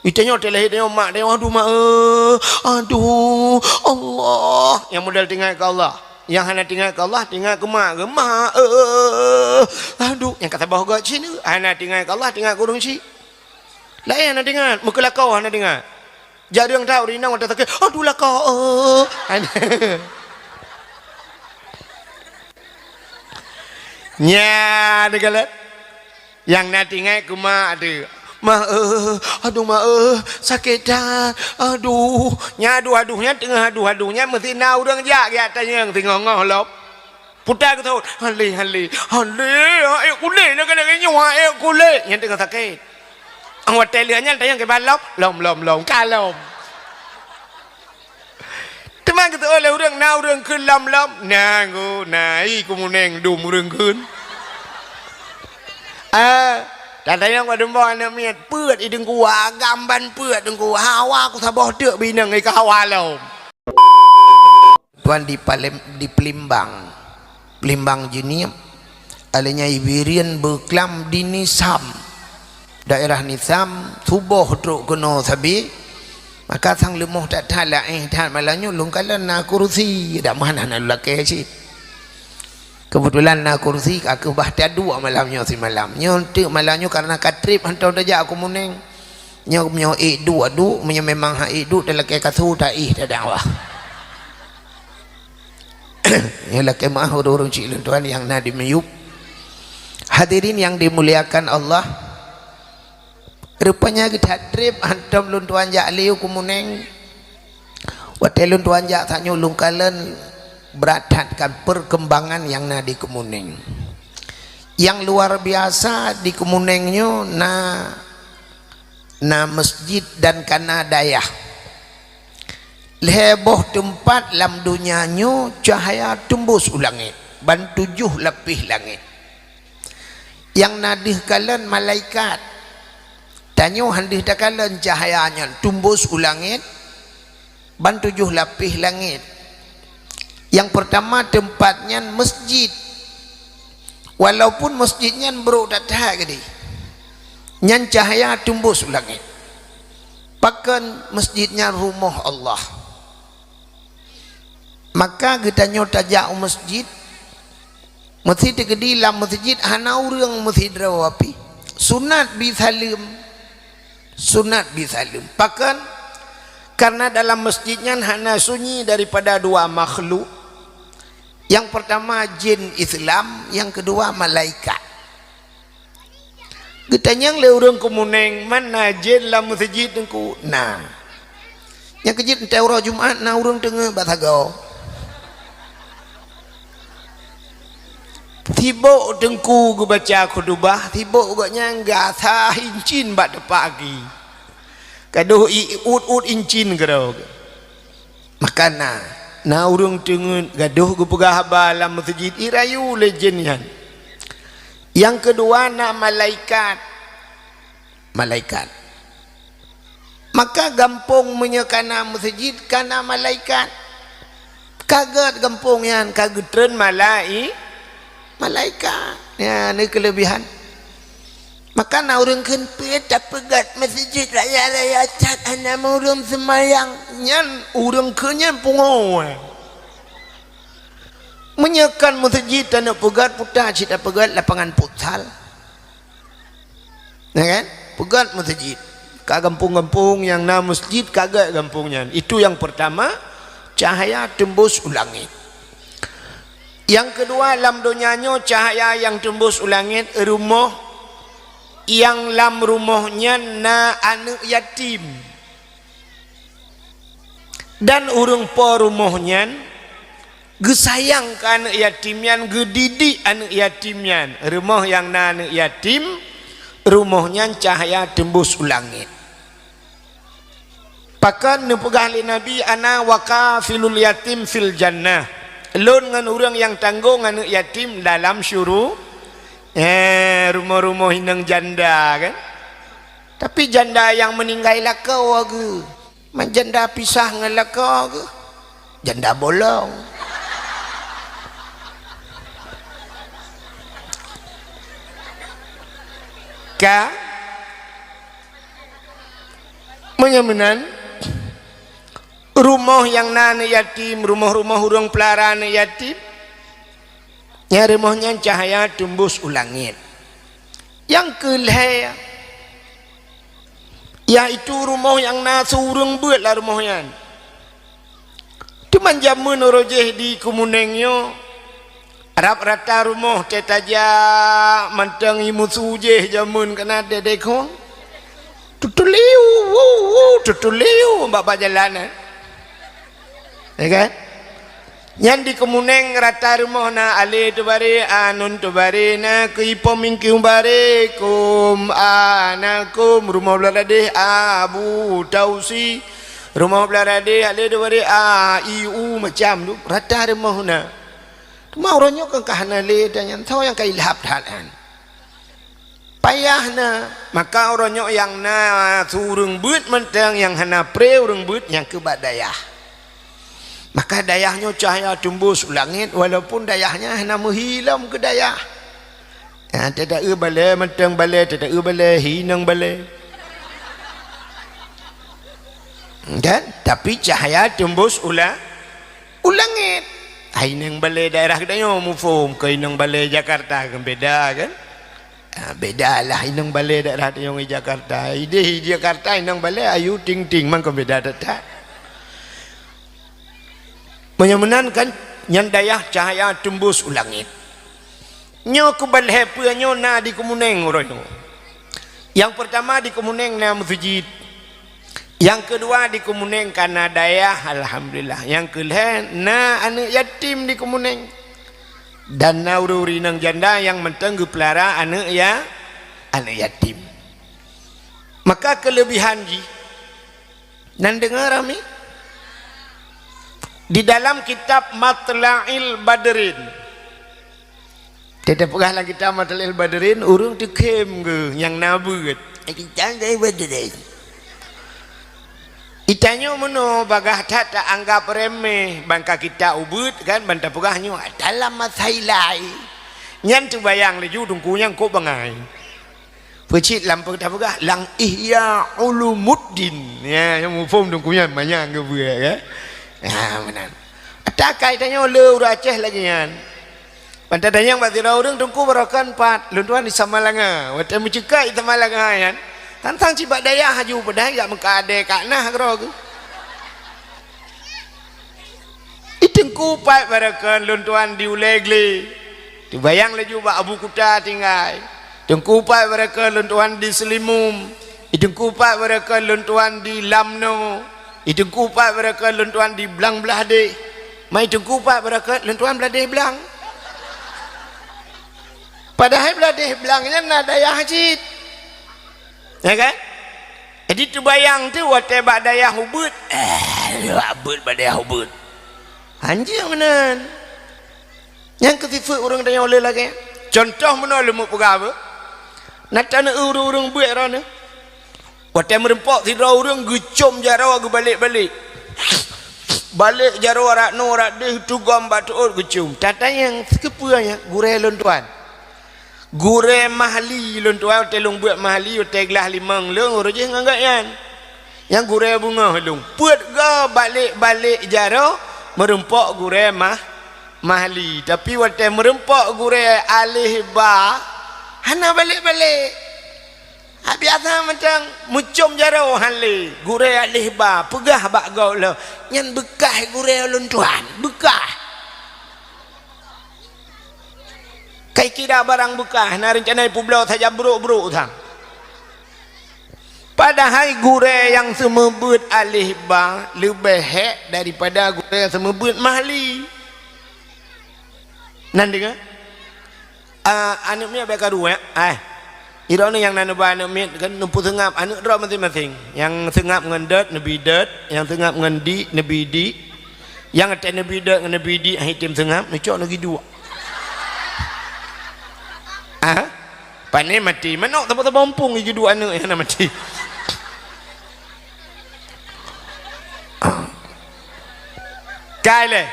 Itanya telah dia mak dia aduh mak aduh Allah yang modal tinggal ke Allah yang hana tinggal ke Allah tinggal ke mak aduh yang kata bahawa gak cina hana tinggal ke Allah tinggal ke urung cik lain hana tinggal muka lakau hana tinggal jadi yang tahu rina waktu tak aduh lakau nya degalat yang nak tinggal ke mak ada aduh sakit dah aduh aduhnya tengah aduhnya mesti na urang jak ya tanya yang tengah ngah lop putar ke tahu hale ayo kulit nak kena nyawa ayo kulit yang tengah sakit awak telianya tanya ke balop lom kalom teman kita oleh urang na urang keun lom nangu nai kumuneng dum urang keunแต่ยังว่าดมบ่เนี่ยเมียเปื้อนอีดึงกูว่ากำบันเปื้อนดึงกูหาว่ากูทะบ่เตื้อบีนึงไอ้กะว่าแล้ว Tuan di Pelimbang Juniam alanya Iberian Berklam di Nisam daerah Nisam tubuh truk kono sabi maka sang lemoh tak thalaท่านmalanyo lungkalan na kursi dak mana nak laki sih kebetulan nak kursi aku bah tiadu malamnya si malamnya tu malamnya karena katrip hantar dajak aku muneng nyo du memang ha du dalam ke kasu tak dakwah ya laki mah urung cik tuan yang nadi meyup hadirin yang dimuliakan Allah rupanya kita trip hantar lun tuan jak liu kumuneng watel lun tuan jak tak nyulung kalen beratkan perkembangan yang di Kemuning yang luar biasa di Kemunengnya na masjid dan kana dayah leboh tempat lam dunianya cahaya tembus ulangit ban 7 lapis langit yang nadih kalen malaikat tanyo handih kalen cahayanya tembus ulangit ban 7 lapis langit. Yang pertama tempatnya masjid walaupun masjidnya berodat gede nyan cahaya tembus langit pakan masjidnya rumah Allah maka kita nyotajak masjid masjid gede lah masjid hana urang masjid rawapi sunat bisalim pakan karena dalam masjidnya hana sunyi daripada 2 makhluk. Yang pertama jin Islam, yang kedua malaikat. Getanyang le urang Kemuneng mana jin la masjid engku. Nah. Yang kejit ente urang Jumaat na urang tengah batagau. Tiba dengku gu baca khutbah, tiba uganya ngasa hincin bad pagi. Kaduh ut incin gerau. Makana na urang tengen gaduh gu pegah balam masjid irayu lejenyan. Yang kedua na malaikat. Maka gampung menyekana masjid kana malaikat. Kaget gampung yan kagetren malaikat. Ya ni kelebihan. Maka na urang keun pet pegat masjid raya cat ana urang semayang nyan urang keunnya pungo menyekan masjid tanah pegat putar cita pegat lapangan futsal ya kan pegat masjid ka kampung-kampung yang na masjid kagak kampungnya itu yang pertama cahaya tembus ulangit yang kedua lam dunianya cahaya yang tembus ulangit rumah yang lam rumahnya na anak yatim dan urung po rumahnya gesayang ke anak yatimnya gedidik anak yatimnya rumah yang na anak yatim rumahnya cahaya tembus ulangit pakan nepegah li Nabi ana wakafilul yatim fil jannah lun ngan urang yang tanggung anak yatim dalam syurga rumah-rumah hinang janda kan tapi janda yang meninggal lakau ke janda pisah dengan lakau ke janda bolong menyamenan rumah yang nana yatim, rumah-rumah urang pelaraan yatim, ya rumahnya cahaya tembus ulangit. Yang kelih yaitu rumah yang nasu urang buat lah rumahnya. Cuman zaman rojeh di Kemunengnya Arab rata rumah tetaja mantang imu sujeh zaman kena dedekong tutuliu mbak jalan ya kan yang di Kemuneng rata rumah na ale tu bare anun tu bare na ke ipomingkium bare kum anakum rumah beladeh abu tausi rumah beladeh ale tu bare iu macam tu rata rumah na mau orangnya ke kahana le dan yang tahu yang kailhab halan payahna maka orangnya yang na surung but mentang yang hana pre urung but yang ke badayah maka dayahnya cahaya tembus langit walaupun dayahnya hana menghilam ke dayah ya, tidak balai mentang balai tidak balai hinang balai kan tapi cahaya tembus ulangit Ainang balai daerah kita nyo mufum ke inang balai Jakarta kan beda kan beda lah inang balai daerah kita nyo Jakarta ide Jakarta inang balai ayu ting ting man kan beda tak menyemenankan yang dayah cahaya tembus ulangit nyo ke balai pua nyo na di Kemuneng orang yang pertama di Kemuneng na masjid. Yang kedua di Kemuneng karena daya alhamdulillah. Yang kelima na anak yatim di Kemuneng. Dan nauri nang janda yang mentenggu pelara anak yatim. Maka kelebihan ji. Nan dengar kami? Di dalam kitab Matla'il Badrin. Tidak pernah kitab Matla'il Badrin urung dikem ke yang nabut. Kita dari Badrin. Itanya meno bagah tak anggap remeh bangka kita ubud kan banta pegahnya dalam masailai nyan tu bayang leju dungkunya kok bangai pecit lampu tak pegah lang ihya ulumuddin ya yang mufum dungkunya banyak ke buat ya benar tak kaitannya le ura Aceh lagi nyan banta danyang batira urang dungku barakan pat luntuan di Samalanga wate mucekai Samalanga yan tantang cibak daya haju pedai gak mengkade kaknah kerog itengku pai barakan luntuan di Ulegli dibayang leju bak Abu Kuta tinggal tengku pai barakan luntuan di Selimum itengku pai barakan luntuan di Lamno itengku pai barakan luntuan di Blang Belade mai tengku pai barakan luntuan Belade Blang padahal Belade Blangnya na daya hajit ya kan jadi tu bayang tu wate badaya hubut hubut badaya hubut anjing menan yang ketifu orang tanya oleh lagi contoh mana lemuk pegawe nak tanya urung buat rana wate merempok tidak orang gecom jarawa ke balik-balik balik jarawa rakno rakdeh tu gambar tu gecom tata yang sekepuanya gureh lontuan gure mahli luntuan telung buat mahli hotel gelas limang lung urujih nganggak yang gure bunga lung puat ga balik-balik jaro merempok gure mahli tapi hotel merempok gure alih ba hana balik-balik biasa macam mucum jaro hali gure alih ba pegah bak gau lo yang bekah gure luntuan bekah kai kira barang bekah na rencana pulau saja buruk-buruk thang padahal gure yang semebut alih ba lebih hek daripada gure yang semebut mahli nan dengar anak mi abek karu irone yang nanu ba anak mi kan numpu sengap anak ro masing-masing yang sengap ngendet nabi det yang sengap ngendi nabi di yang aten nabi det nabi di hitim sengap necok lagi dua Pane mati mana tempat bompong iki dua anak yang mati kale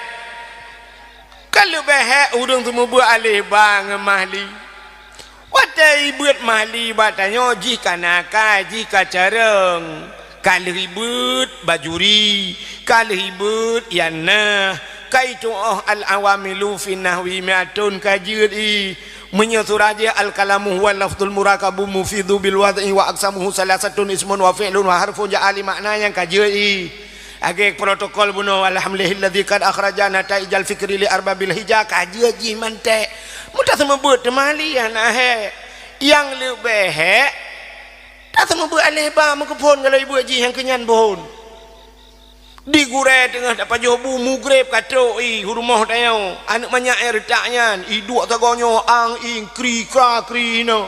kalau behek urang semua buat alih bang mahli watai buat mahli batanya jika nakai jika careng Kalau ribut bajuri, kalau ribut yana, kaitu al-awamilu fi nahwi mi'atun kajiri, menyaturaja al-kalamu huwa lafzul murakabu mufidu bil wad'i wa aqsamuhu salasatun ismun wa fi'lun wa harfun ja'ali makna yang kajiri. Agak protokol buno alhamdulilladzi kad akhrajana ta'ijal fikri li arbabil hijah kaji mantek. Mudah semebut temalian yang lebih tak semebut aleba mengkepon kalau ibu haji yang kenyan pohon di gure tengah dapat jobu mugreb kato rumah tayau anak banyak air taknya iduk tagonyo ang ing kri kra kri no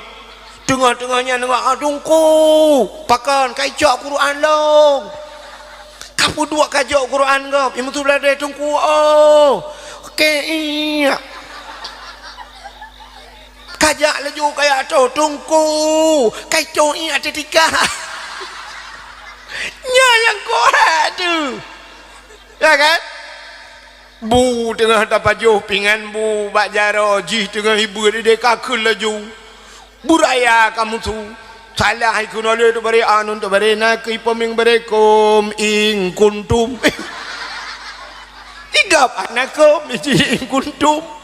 tengah-tengahnya nengah adungku pakan kaicok Quran long kapu dua kajok Quran gop imu tu belada tungku okey kajak laju kayak tu tungku kaicok ini ada tiga nya yang kuat tu ya kan bu tengah dapat jauh pingan bu bak jaro jih tengah ibu dia kakul laju buraya kamu tu salah ikut oleh tu beri anun tu beri nak ipoming berekom ing kuntum tiga anakom ing kuntum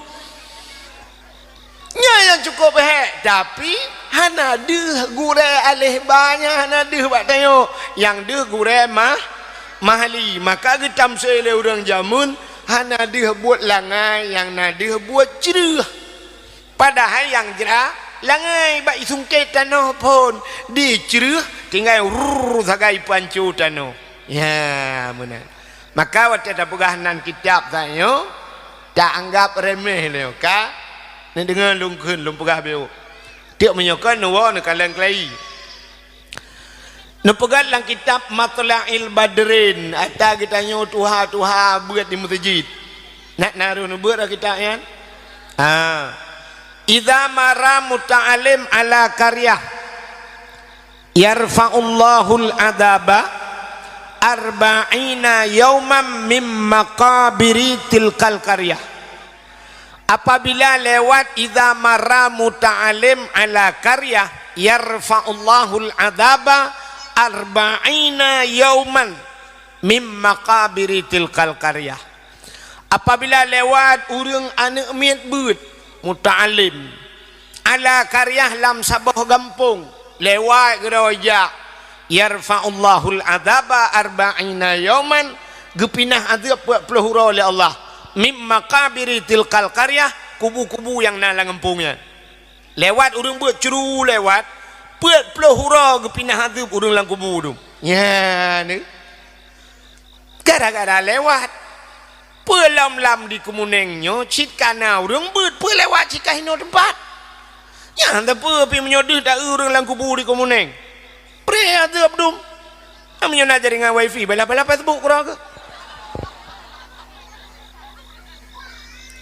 nya yang cukup tapi hana deh gure alih banyak hana deh buat tengok yang deh gure mahali maka getam sele orang jamun hana deh buat langai yang nadeh buat cerah padahal yang jerah langai bak sungket tanah pun dicerah tinggal sagai pancu tanah ya benar maka waktu ada pegahanan kitab saya tak anggap remeh leo ka ni dengan lungkun lumpegah beo tiap menyokan nuwa ni kalian kelai nupegat lang kitab Matla'il Badrin ata kita nyo tuha buat di masjid nak naruh nu buat kita ya idza mara muta'alim ala qaryah yarfa'ullahul adaba arba'ina yawman mim maqabiri tilkal qaryah. Apabila lewat idza marra muta'alim ala qaryah yarfa'ullahul adaba arba'ina yauman mim maqabiri tilkal qaryah. Apabila lewat urang anak miat beut muta'alim ala qaryah lam sabah gampung lewat geroja yarfa'ullahul adaba arba'ina yauman gepinah azab 40 hura oleh Allah mim maqabiri tilkal qaryah kubu-kubu yang nalang empungnya lewat urang buat ceru lewat 40 hura gepinah azab urang lang kubu tu ya ni gara-gara lewat pelam-lam di kemunengnya cit kana urang buat lewat cikah hino tempat ya anda pi menyodeh dak urang lang kubu di kemuneng pre azab dum amnya najari dengan wifi bala-bala Facebook kurang ke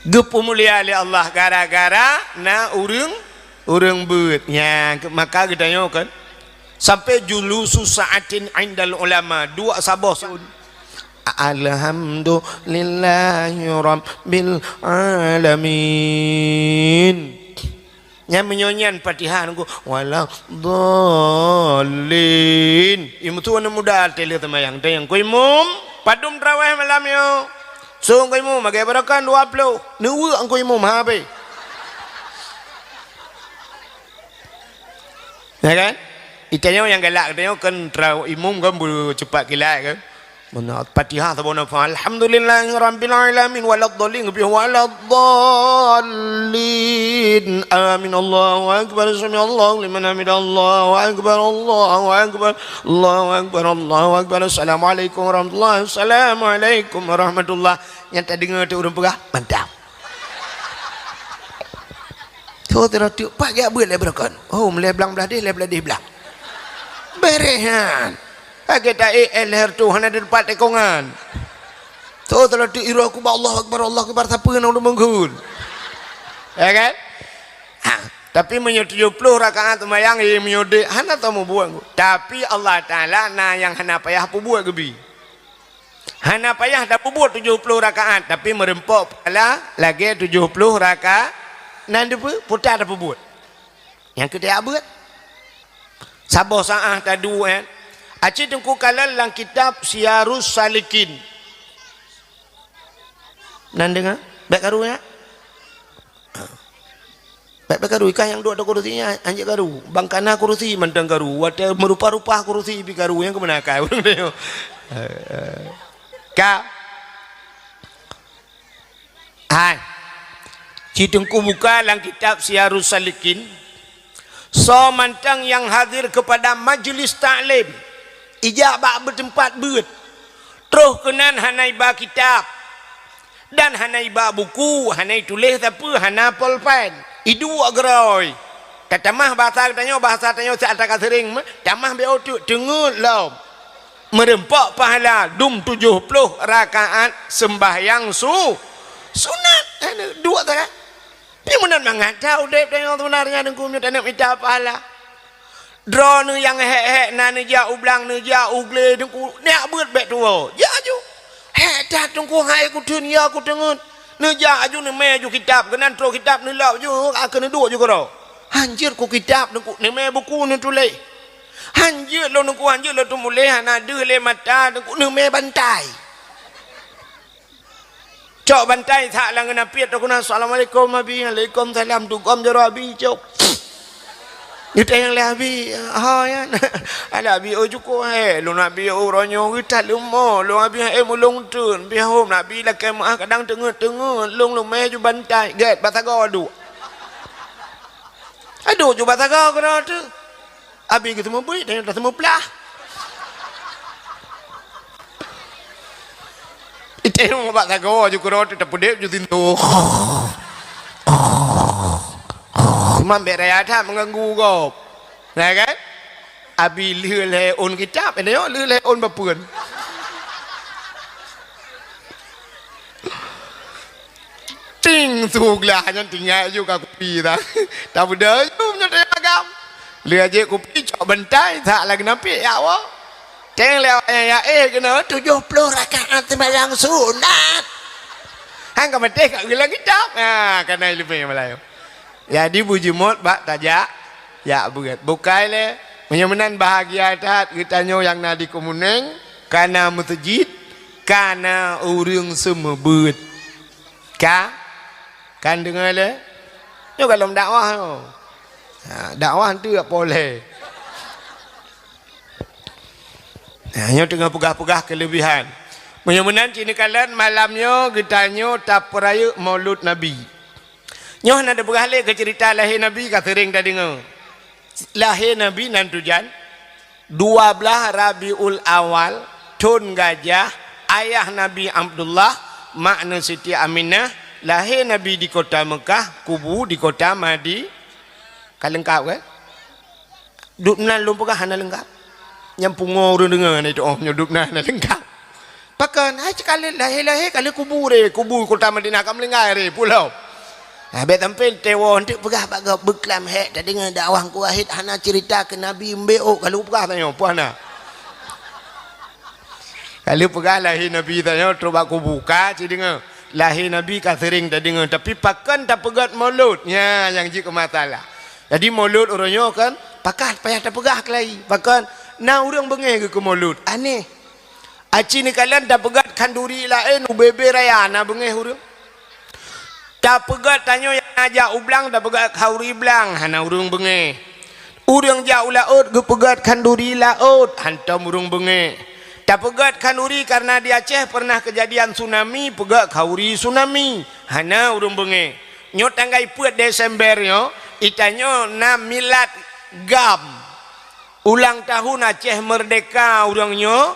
gepu mulia oleh Allah gara-gara na urang beut nya maka kita kan sampai julusu sa'atin indal ulama dua sabah sun alhamdulillahi rabbil alamin nya menyonyan Fatihah ku wala dhalin imu tu anu muda tele temayang tayang ku imum padum tarawih malam yo so angko imum magai barakan 20 nuwa angko imum habe ya kan itanya yang galak tanya kan tarawih imum kan buru cepat kilat kan mana Fatihah sabona fa alhamdulillahi rabbil alamin waladdallin bi waladdallin amin Allahu akbar sami Allahu liman hamida Allahu akbar Allahu akbar Allahu akbar Allahu akbar assalamualaikum warahmatullahi assalamualaikum warahmatullahi yang tak dengar tu urang pegah mantap tu teratiu pak ya buat lebrakon oh mele belang belah dia belang berehan kita LR tu hana di depan tekongan tu telah diiru aku Allah akbar siapa yang nak menggul ya kan tapi menyuruh 70 rakaat mayang menyuruh hana tahu mau buat tapi Allah Ta'ala na yang hana payah apa buat gebi hana payah dah buat 70 rakaat tapi merempok pala lagi 70 rakaat nanti putar apa buat yang kedua buat sabar saah tadu kan Acik tengku kalan lang kitab Siyarus Salikin. Nan dengar? Baik karu ya? Baik karu ikan yang dua ada kursinya anjik karu. Bangkana kursi mentang karu. Wata merupa-rupa kursi pi karu yang kemana kau? Ka. Hai. Citengku buka lang kitab Siyarus Salikin. So mantang yang hadir kepada majlis ta'lim. Ijabah bertempat beut. Terus kenan hanai ba kitab. Dan hanai ba buku, hanai tulis apa, hana pulpen. Itu agroy. Katamah bahasa tanya saat tak sering. Tamah be otuk dengut lau. Merempak pahala dum 70 rakaat sembahyang sunat. Dua tak? Dia menang mengatau dek tengok sebenarnya dengkumnya tak nak minta pahala. Draw nu yang hek na ja ublang nu ja ugle dengku nak beut bet tua. Ja ju. Hek dah dengku hai ku dunia ku dengut. Nu ja ju ne me ju kitab kenan tro kitab nu lau ju akan dua ju karo. Hanjir ku kitab dengku ne me buku nu tulis. Hanjir lo dengku hanjir lo tu mulai hana de le mata dengku ne me bantai. Cok bantai tak lang kena piat aku nak assalamualaikum abi waalaikumsalam tukom jaro abi cok. Kita yang lebih, ya, ada abi cukup lu nak bi orangnya kita lumo, lu abi mulung tun, bi hom nak bi lah kemah kadang tengah, lung meju bantai, get batago adu. Aduh ju batago kena tu. Abi kita mau bui, dan dah semua pelah. Itu yang batago ju kena tu, tapi dia ju tintu. Mampu raya mengganggu kau, nah kan? Abi leh on kitab, ini yo leh on bapun. Ting suglah yang tinggal juga kopi dah. Tak benda tu menjadi agam. Leh je kopi cok bentai, tak lagi nampi ya wah. Teng leh ya kena 70 rakaat sembahyang sunat. Hang kau mesti kat gelang kitab, kena lebih Melayu. Ya di bujimot bak tajak ya berat bukai le menyemenan bahagia tat kitanya yang nadi komuneng kana masjid kana urang semua beut kan dengar le yo kalau dakwah yo dakwah tu tak boleh hanya tengah pegah-pegah kelebihan menyemenan cini kalian malamnya kitanya tak peraya maulud nabi. Nyoh nak berhalih ke cerita lahir Nabi ka sering dah dengar. Lahir Nabi nan tujan 12 Rabiul Awal tahun gajah ayah Nabi Abdullah makna Siti Aminah lahir Nabi di kota Mekah kubu di kota Madi kan lengkap kan? Dupnan lumpukah hana lengkap. Yang pungo urang dengar ni tu oh nyodupna hana lengkap. Pakan hai sekali lahir kali kubur kota Madinah kam lengai re pulau. Habis tampil tewa untuk pegah baga beklam hek dah dengar dakwah ku wahid hana cerita ke Nabi mbeo kalau pegah tanya puan nak. Kalau pegah lahir Nabi tanya terus aku buka ci dengar. Lahir Nabi ka sering dah dengar tapi pakan tak pegat maulud. Ya yang ji ke masalah. Jadi maulud orangnya kan pakat payah tak pegah kelai. Pakan na urang bengeh ke maulud. Aneh. Aci ni kalian tak pegat kanduri lain ubebe raya na bengeh urang. Tak pegat tanya yang ajak ublang tak pegat kauri belang hana urung bengeh. Urang jak laut ge pegat kanduri laut hantam urung bengeh. Tak pegat kanduri karena di Aceh pernah kejadian tsunami pegat kauri tsunami hana urung bengeh. Nyo tanggai puat Desember yo itanyo na milad gam. Ulang tahun Aceh merdeka urangnya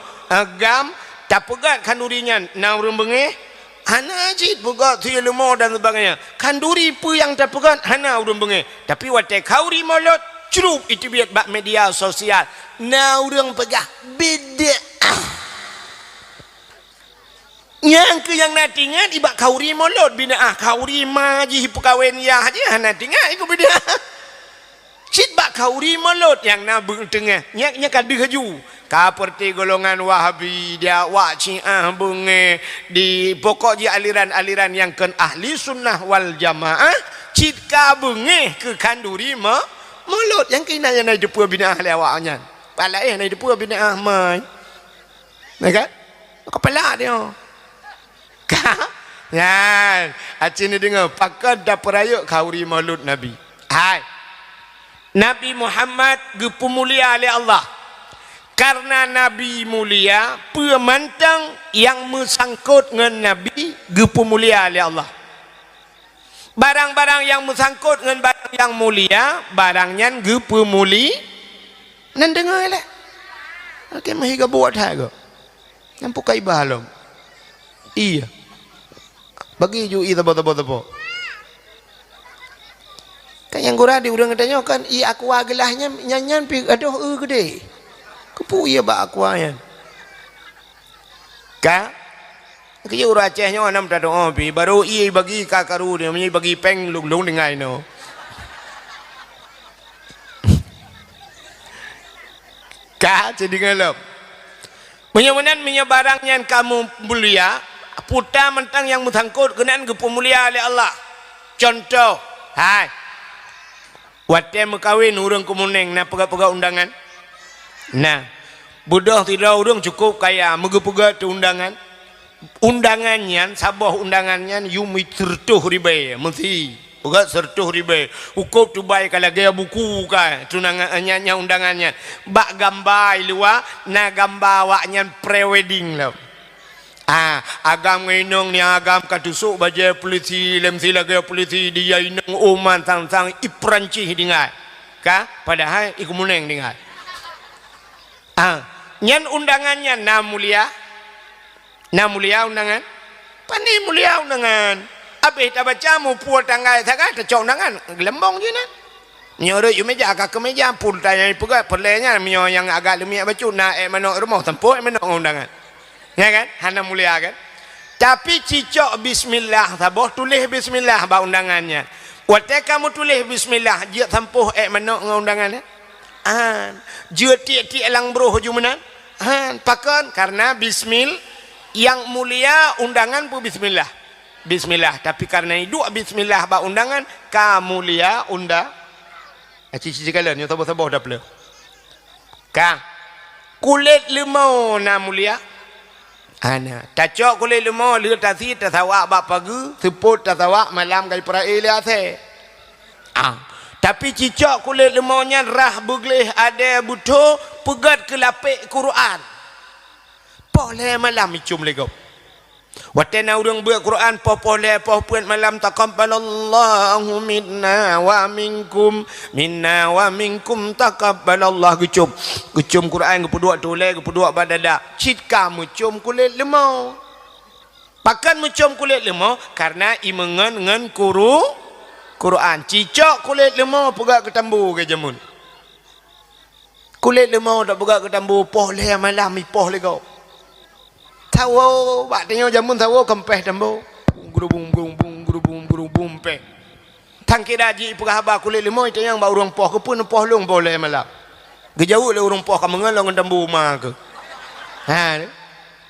gam tak pegat kandurinya na urung bengeh. Hana ajit pegat si lemah dan sebagainya. Kanduri pu yang tak pegat hana urang bengeh. Tapi watai kauri maulud cerup itu biar bak media sosial. Na urang pegah beda. Yang ke yang nak tinggal ibak kauri maulud bina kauri maji pekawin ya aja hana tinggal ikut beda. Cit bak kauri maulud yang na tengah. Nya kadu haju. Seperti golongan Wahabi dia wak Syiah bengeh di pokok je aliran-aliran yang kan ahli sunnah wal jamaah cika bengeh ke kanduri maulud yang kena yang naik depa bina ahli awaknya pala nai depu bini ahmai nah kan kepala dia kan yan acin ni dengar pakad daperayuk kauri maulud nabi hai Nabi Muhammad gepu mulia oleh Allah karena Nabi mulia pemantang yang mesangkut dengan Nabi gepu mulia oleh Allah barang-barang yang mesangkut dengan barang yang mulia barangnya gepu muli nan dengar lah okey mahi ga buat hal ke yang pukai bahalom iya bagi ju i tabo kan yang gura di urang katanya kan i aqua gelahnya nyanyan pi aduh gede kepu iya ba aqua yan ka ke ura Acehnya anam ta doa pi baru i bagi ka karu dia menyi bagi peng lung dengai no ka jadi ngalap menyemenan menyebarang yang kamu mulia puta mentang yang mesangkut kenaan gepu mulia oleh Allah contoh hai wate mekawin urang kumuneng na pega-pega undangan nah budah tidak urang cukup kaya megepega tu undangannya sabah undangannya yumi tertuh ribe mesti pega sertuh ribe ukup tu baik kalau gaya buku ka tunangannya undangannya bak gambar luar na gambar waknya pre-wedding lah agam nginong ni agam katusuk baje polisi lem sila gaya polisi dia inong uman sang ipranci dingai ka padahal iku muneng dingai nyan undangannya na mulia undangan pani mulia undangan abis ta baca mu pual tanggai saga ta cok undangan lembong je na nyoro yu meja agak ke meja pun tanya pega perlenya menyo yang agak lemiak bacu na manok rumah tempo manok undangan ya kan hana mulia kan tapi cicok bismillah saboh tulis bismillah ba undangannya wate kamu tulis bismillah dia tempuh manok undangannya dia tiak-tiak lang bro jumenan pakon karena bismil yang mulia undangan pu bismillah tapi karena itu bismillah ba undangan ka mulia undang cici kalian yo saboh dah pula ka kulit lemau na mulia ana tacok kulit lemau le tasi tasawak ba pagi seput tasawak malam kai prail ase tapi cicak kulit lemaunya rah begleh ada butuh pegat ke lapik Quran boleh malam icum legop watena urang buat Quran boleh puan malam taqabbalallahu minna wa minkum taqabbalallah gucum Quran gepuduk toleh gepuduk badada cit kamu cum kulit lemau pakan mucum kulit lemau karena imengan ngan Quran cicak kulit lemau pegak ke tambu ke jamun kulit lemau tak pegak ke tambu boleh malam ipoh legop tahu bak tengok jamun tahu kempeh tambo gurubung pe tangki daji pegahaba kulit limau itu yang ba urang poh ke pun poh long boleh malam gejauh le urang poh ka mengalong tambo ma ke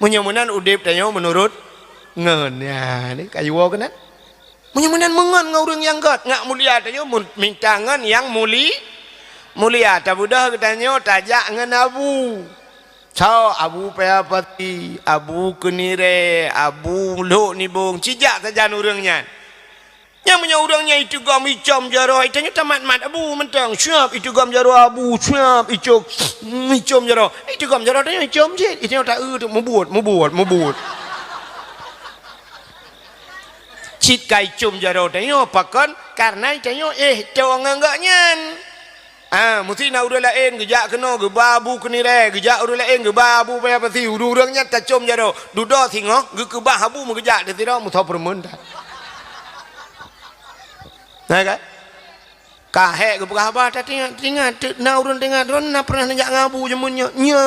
munyamunan udip tanya menurut ngen ya ni kayu kenan munyamunan mengan ngau urang yang gat ngak mulia tanya mintangan yang mulia tabudah katanya tajak ngan abu Cau abu payapati, abu kenire, abu lok ni bong, cijak saja urangnya. Yang punya urangnya itu gam icam jaro, itanya tamat-mat abu mentang, siap itu gam jaro abu, siap icam jaro. Itu gam jaro tanya icam je, itanya tak membuat. Cit kai icam jaro tanya pakan karena itanya cawang enggaknya. Mesti nak urang lain gejak kena ge babu kenire gejak urang lain ge babu payah pasti urangnya tak com jaro dudo singo ge ke babu mengejak de tira musa permen dah nah kan kahek ge berapa tak tinggal na urang tengah don na pernah ngejak ngabu jemunnya nya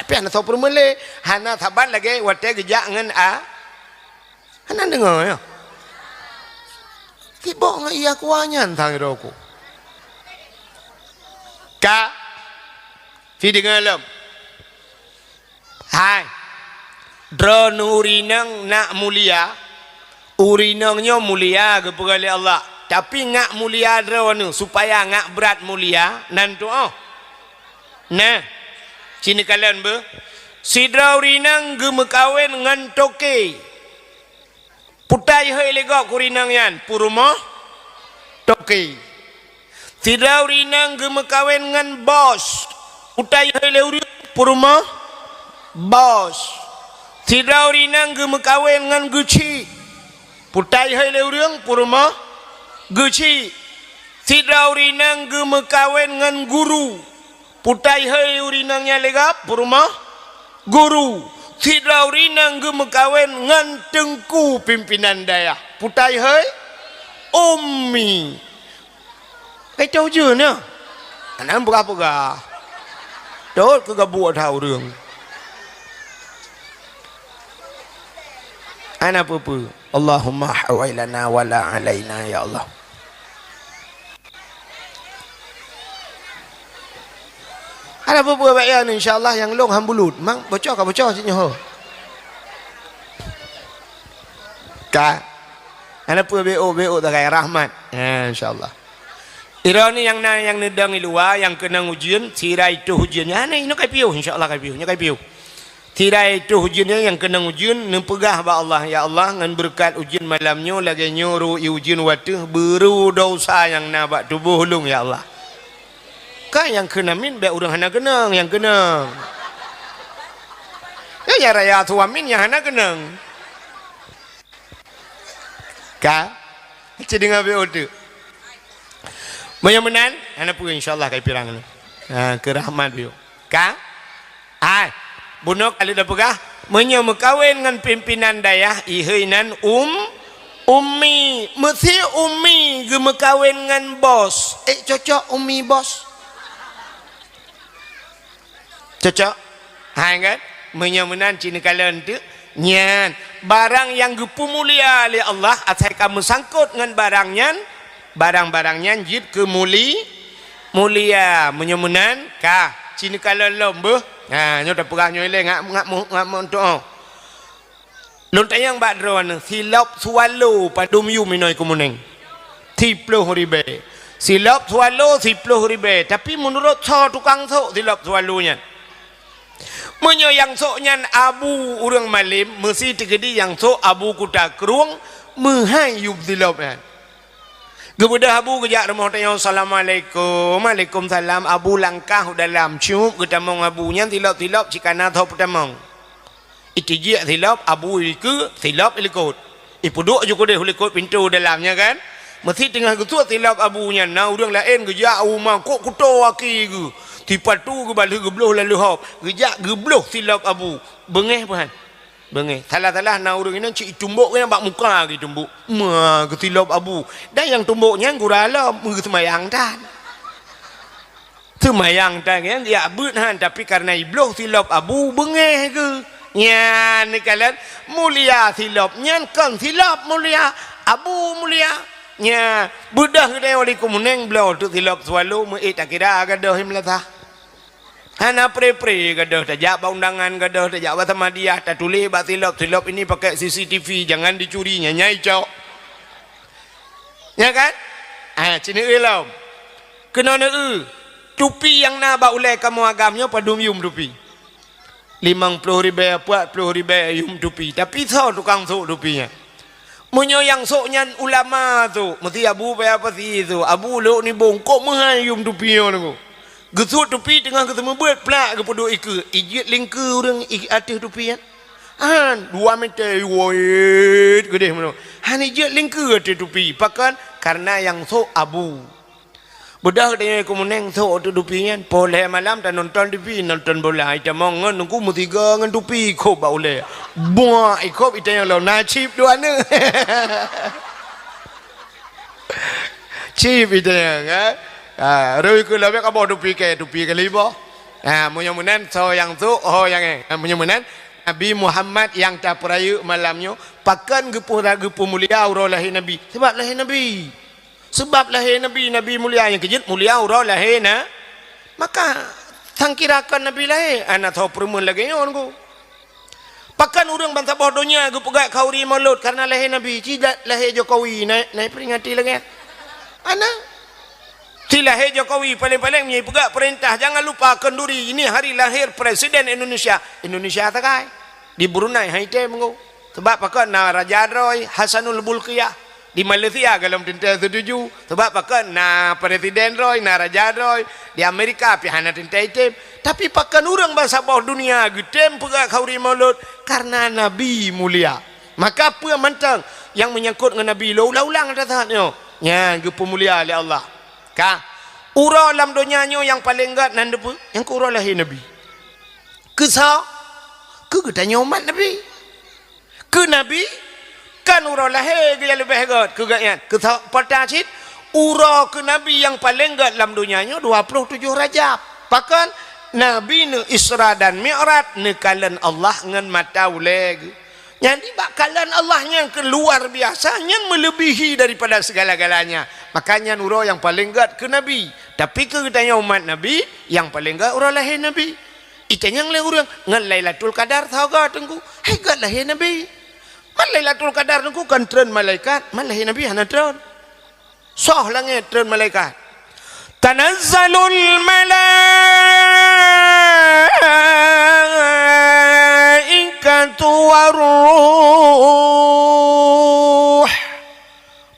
pian so permen le hana saban lagi wate gejak ngan hana dengar ya tiba ngai iya kuanyan tang roko ka fi dengan lem hai drone urinang nak mulia urinangnya mulia kepada Allah tapi ngak mulia drone supaya ngak berat mulia nan tu Nah, sini kalian ber. Sidrau rinang ge mekawin ngan toke. Putai hei legok kurinang yan. Puruma toke. Sidrau rinang ge mekawin ngan bos. Putai hei leuri puruma bos. Sidrau rinang ge mekawin ngan guci. Putai hei leuri puruma guci. Sidrau rinang ge mekawin ngan guru. Putai hei urinangnya legap puruma guru. Sidrau rinang ge mekawin ngan tengku pimpinan daya. Putai hei ummi. Cái châu chưa nữa. Anh em berapa ga? Đó cứ gặp buat tahu đường. Ana apa? Allahumma hawailana wala alaina ya Allah. Ada apa-apa bayan insyaAllah yang long hambulut. Mang bocor ka bocor sini ho. Ka. Ada apa BO tak kaya rahmat. InsyaAllah. Ironi yang nedang luar yang kena ujian, tirai itu ujiannya. Ini kai piu insyaAllah kai piu, nya kai piu. Tirai itu ujiannya yang kena ujian nempegah ba Allah ya Allah ngan berkat ujian malamnya lagi nyuruh ujian waktu beru dosa yang nabak tubuh hulung ya Allah. Kan yang kena min be urang hana geneng yang geneng. Ya raya tua min yang hana geneng. Ka ceding abe odu. Mudah-mudahan hana pu insyaallah kai pirang ni. Ke rahmat biu. Ka ai bunok ali da pegah menyo mekawin ngan pimpinan dayah iheunan ummi mesti ummi ge mekawin ngan bos. Cocok ummi bos. Cocok hai kan menyamunan cini kalian tu nyan barang yang gepu mulia oleh Allah asal kamu sangkut dengan barang-barangnya jid ke mulia menyamunan ka cini kalian lomba nyo dah perah nyo ile ngak untuk lontai yang badron silap swallow padum yu minoi kumuneng 30 ribu silap swallow 10 ribu tapi menurut tukang silap swallownya menyo yang soknya abu urang malim mesti tegedi yang sok abu kuda keruang menghayub dilop kan kemudian abu kejak rumah tanya assalamualaikum waalaikumsalam abu langkah dalam cium kita mau abunya tilop cikana thop tamong itijia tilop abu iku tilop ilikot ipuduk juga deh ilikot pintu dalamnya kan mesti tengah ketua tilop abunya nah urang lain kejak rumah kok kuto aki ke tipa tu ke balik gebloh lalu hop gejak gebloh silap abu bengeh pahan bengeh salah-salah na urang ini cik tumbuk kan bak muka ke tumbuk ke silap abu dan yang tumbuknya gurala semayang tan kan ya berhan tapi karena ibloh silap abu bengeh ke nya ni kalian mulia silapnya kan silap mulia abu mulia nya budah ke dia oleh kumuneng bloh tu silap swalu mu tak kira gadoh himlatah hana pre-pre gadoh tajak undangan gadoh tajak sama dia tak tulis bak silap ini pakai CCTV jangan dicurinya nyai cok ya kan cini elam kena tupi yang na bak ulai kamu agamnya padum yum tupi 50 ribu 40 ribu yum tupi tapi tukang tupinya menyo yang soknya ulama tu mesti abu apa sih tu abu lo ni bongkok menghayum tupinya tu gesut tupi tengah ketemu buat pelak ke peduk ika ijit lingka orang atas tupi kan 2 meter wait gede mana ijit lingka atas tupi pakan karena yang sok abu budak katanya kumuneng sok atas tupi kan boleh malam dan nonton TV nonton bola ita mongon nunggu mutiga ngan tupi kop boleh buah ikop ita yang lo nachip dua ne chip ita yang kan rồi cứ lấy cái bao tupi cái libo mudah-mudahan so yang tu yang mudah-mudahan Nabi Muhammad yang tak perayu malamnya pakan gepu mulia aurah lahir Nabi sebab lahir Nabi mulia yang kejut mulia aurah lahir maka sangkirakan Nabi lahir anak tahu perempuan lagi nyon pakan orang bangsa bodohnya gepegak kauri malut karena lahir Nabi tidak lahir Jokowi naik peringati lagi anak Si lahir Jokowi paling-paling punya pegak perintah jangan lupa kenduri ini hari lahir Presiden Indonesia. Indonesia tak kai di Brunei Haiti mengu. Sebab pakai na Raja Roy Hasanul Bulqiyah di Malaysia kalau tentang setuju. Sebab pakai na Presiden Roy na Raja Roy di Amerika pihana tentang itu. Tapi pakai orang bahasa bawah dunia gedem pegak kauri maulud karena Nabi mulia. Maka apa yang mantang yang menyangkut dengan Nabi ulang-ulang ada saatnya. Ya, gepu mulia oleh Allah. Ka ura dalam dunianya yang paling enggak nan depu yang ke ura lahir Nabi ke sa ke tanya umat Nabi ke Nabi kan ura lahir ke yang lebih hebat ke gaknya ke sa patacit ura ke Nabi yang paling enggak dalam dunianya 27 Rajab bahkan Nabi ne Isra dan Mi'raj ne kalan Allah ngan mata uleg. Jadi bakalan Allah yang keluar biasa yang melebihi daripada segala-galanya. Makanya nurul yang paling gad ke Nabi. Tapi ketanya umat Nabi yang paling gad urang lahir Nabi. Itanya yang urang ngan Lailatul Qadar tahu gak tengku. Hai gad lahir Nabi. Man Lailatul Qadar tengku kan tren malaikat. Man lahir Nabi hana tren. Soh langit tren malaikat. Tanazzalul malaikatu waruh.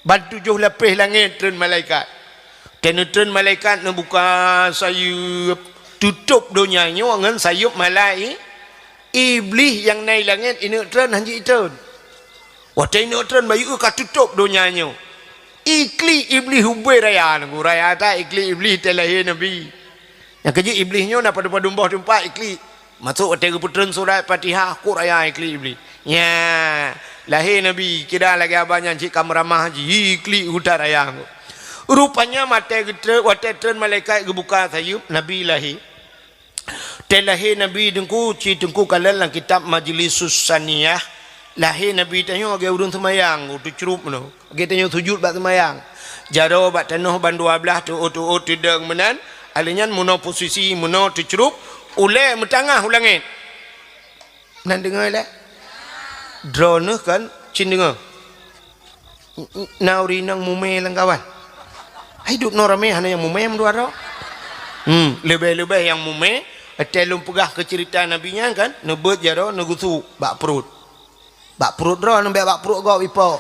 Batu 7 lapis langit tren malaikat. Tren malaikat nak buka sayup tutup dunianya dengan sayup malai. Iblis yang naik langit ini tren hanji tren. Waktu ini tren bayu ka tutup dunianya. Ikli iblis hubai raya nunggu raya tak ikli iblis terlahir Nabi. Yang kerja iblisnya nak pada dumbah tempat ikli. Masuk waktu keputusan surat Fatihah aku raya ikli iblis. Ya, lahir Nabi kira lagi abang yang cik kamramah haji ikli hutan raya. Rupanya mata kita waktu tren malaikat kebuka sayup Nabi lahir. Terlahir Nabi dengku cik dengku kalan dalam kitab Majlisus Saniyah. Lahir Nabi tanya agak urun semayang tu cerup no agak tanya sujud bak semayang jaro bak tanah ban 12 tu tidak menan alinya muno posisi muno tu cerup ule metangah ulangit nan dengar lah drone kan cin dengar nauri nang mume lang kawan hidup no rame hanya yang mume mendua ro lebih-lebih yang mume telum pegah ke cerita nabinya kan nebut jaro negusu bak perut. Bak perut dah nampak bak perut kau ipo.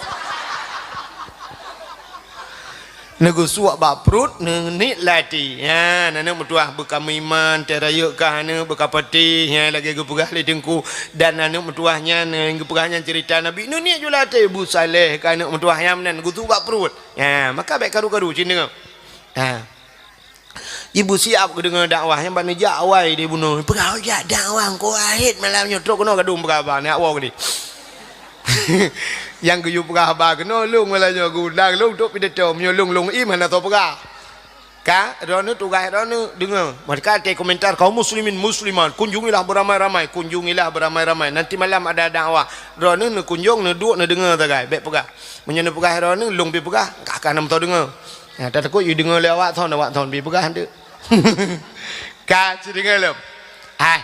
Negusuak bak perut nenit lati. Ya, nana metuah bekam iman terayuk kah ne bekapati ya lagi gepegah le dengku dan nana metuahnya ne gepegahnya cerita Nabi. Nu ni jula te Bu Saleh kan metuah yang nan negusu bak perut. Ya, maka baik karu-karu cin dengar. Ha. Ibu siap ke dengar dakwah yang bani jawai dia bunuh. Pegah jak dakwah ko ahid malam nyotrok kono kadung berapa nak awak ni. Yang kuyup pegah abah kena lung malanya gudang lung tu pidato menyolong lung mana tu pegah ka ronu tugas ronu dengar mereka te komentar kaum muslimin musliman kunjungilah beramai-ramai nanti malam ada dakwah ronu ne kunjung ne duk ne dengar tak baik pegah menyana pegah ronu lung pi pegah kakak nam tau dengar ya tak takut you dengar le awak thon pi pegah ande ka dengar lem ai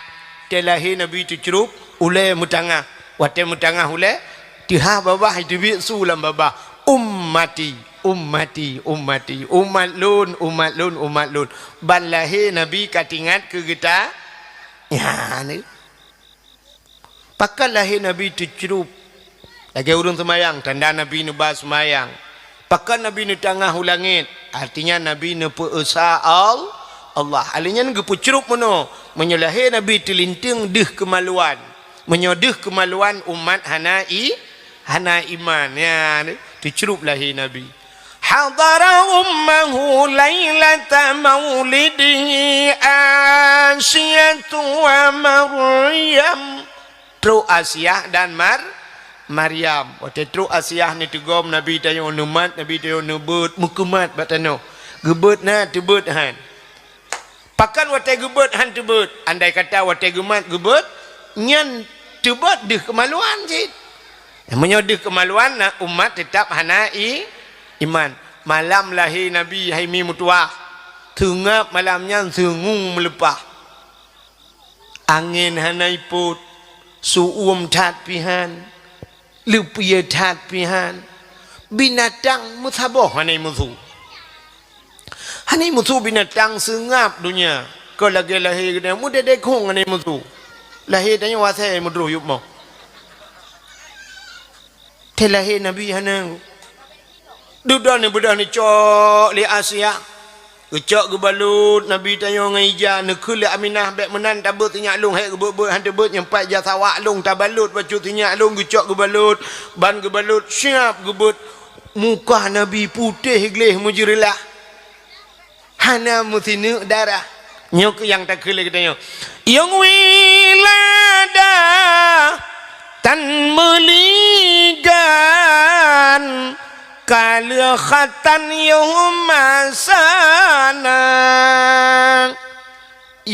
telahir Nabi tu cerup ule mutangah wate mutangah ule tiha babah itu bisu lam babah umat lun ban lahir Nabi katingat ke kita ya ni pakal lahir Nabi tu cerup lagi urun semayang tanda Nabi nu bas semayang pakal Nabi nu tangah ulangit artinya Nabi nu peesa Allah alinya gepu cerup mono menyelahir Nabi telinting deh kemaluan menyodeh kemaluan umat hana iman ya dicerup lahir Nabi hadara ummahu lailata maulidihi Asyatu wa Maryam tru Asyah dan Maryam waktu tru Asyah ni tegom Nabi tanya umat Nabi tanya nebut mukumat batano gebut na tebut han pakan waktu gebut han tebut andai kata waktu gemat gebut nyan tebut deh kemaluan cik menyodih kemaluan nak umat tetap hana iman malam lahir Nabi haimi mutuah tengap malamnya sengung melepah angin hana iput suum tat pihan lupia tat pihan binatang muthaboh hana musuh Hani musuh binatang sengap dunia. Kau lagi lahir kena muda dekong ani musuh. Lahir tanya wasai mudruh yuk mau. Telahir Nabi hanang. Duda ni budak ni cok li Asia. Kecok ke balut Nabi tanya ngai ja nekul Aminah bek menan tabut tinyak long hek gebut hantu but nyempat ja sawak long tabalut bacu tinyak long kecok ke balut ban ke balut siap gebut muka Nabi putih gleh mujrilah hana mutinu darah nyok yang tak kele katanya yang wilada tan meligan Kala khatan yuhmasana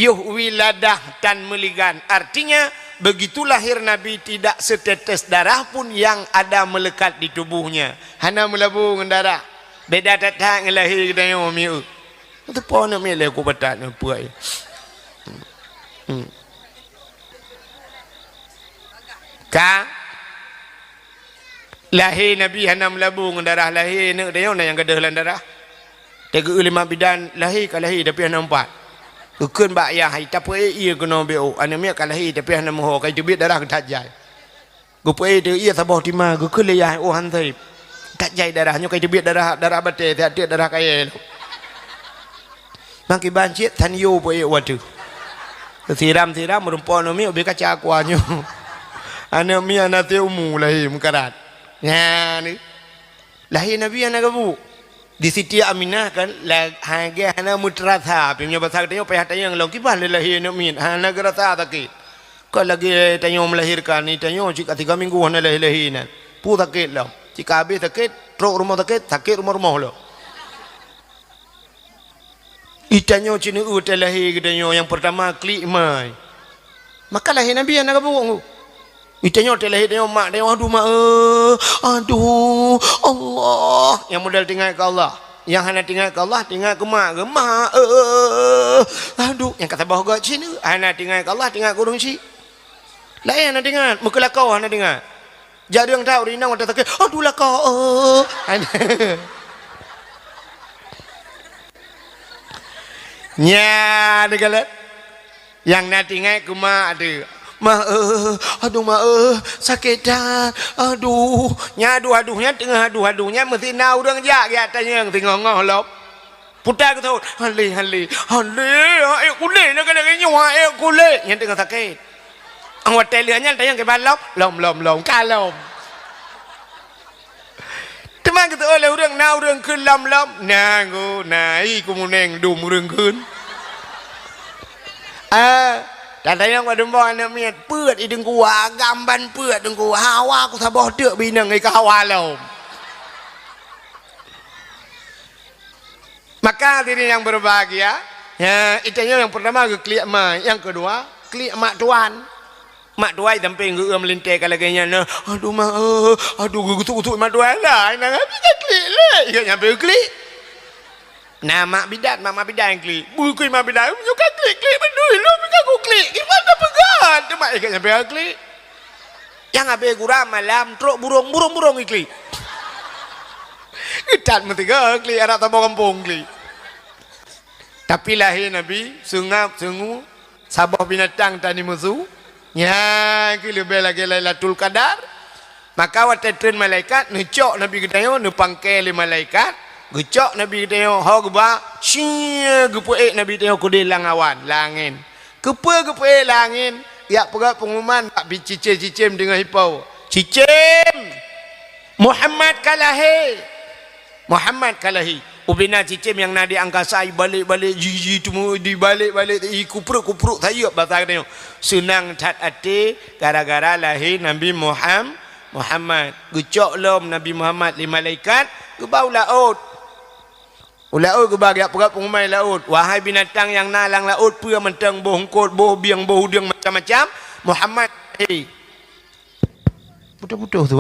wiladah dan meligan. Artinya begitu lahir Nabi tidak setetes darah pun yang ada melekat di tubuhnya. Hana melabung darah. Beda datang lahir kita yang miu. Itu pun nak milih aku batat nak buat. Lahir Nabi hana melabung darah lahir nak dia yang gadah darah. Tega ulama bidan lahir ka lahir tapi hana empat. Keun bak ya hai tapi ia kena bo. Ana mi ka lahir tapi hana moho kai tebit darah ketajai. Gupai dia ia sabah tima keun le ya oh han thai. Tajai darahnya kai tebit darah bate tiap darah kai. Maki bancit tan yo po e watu. Siram merumpon mi obe kaca akuanyo. Ana mi ana te umu lahir mekarat. Ya ni lahir Nabi anak kabu di Siti Aminah kan harga hana mutratha punya bahasa tanya payah tanya yang long kibah lahir Nabi hana gerata takit kau lagi tanya melahirkan ni tanya jika 3 minggu hana lahir pu takit lah jika habis takit truk rumah sakit rumah lah itanya cina lahir tanya yang pertama klik mai maka lahir Nabi anak kabu itanya telahir dia mak dia aduh mak aduh Allah yang modal tinggal ke Allah yang hana tinggal ke Allah tinggal ke mak aduh yang kata bahawa Cina hana tinggal ke Allah tinggal ke urung si lain hana tinggal muka lakau hana tinggal jadi yang tahu rinang wadah takut aduh lakau nya degalat yang nak tinggal ke mak ada aduh sakit dah aduh aduhnya tengah aduhnya mesti nau orang jak ya tanya yang tengah ngah lop putar ke tahu hale ayo kule nak kena nyawa ayo kule yang tengah sakit awak telianya tanya ke balop lom kalom teman kita oleh orang nau orang kun lom nangu nai kumuneng dum orang kun dan tanya kat demba anak miat peut ideng kuah gamban peut deng kuah hawa aku sabah deuk binang ai ka hawa lom maka diri yang berbahagia ya itanya yang pertama ke klik mai yang kedua klik mak tuan tamping ke melintai kalau ganya nah aduh mak aduh gutuk mak tuan lah nang habis klik le ingat nyampe klik nah mak bidat yang klik buku mak bidat juga klik bendui lu aku klik gimana pegat dia mak ikat nyampe klik yang habis gurau malam truk burung klik ikat mentiga klik anak tambah kampung klik tapi lahir Nabi sengap sengu sabah binatang tani musuh nya kilo bela Lailatul Qadar maka watetun malaikat necok Nabi kedayo nepangkel malaikat gecok Nabi tengok hau geba sia gepuek Nabi tengok kudilang awan langin gepuek langin ya pegat pengumuman tak bicicim dengan hipau cicim Muhammad kalahi ubina cicim yang nadi angkasa balik jiji temu di balik kupruk tayup bahasa tengok senang tat ati gara-gara lahir Nabi Muhammad gecok lom Nabi Muhammad li malaikat gebau laut Laut ke bagian perat pengumai laut. Wahai binatang yang nalang laut, pria mentang bohongkot, boh biang, boh udang macam-macam. Muhammad, putus tu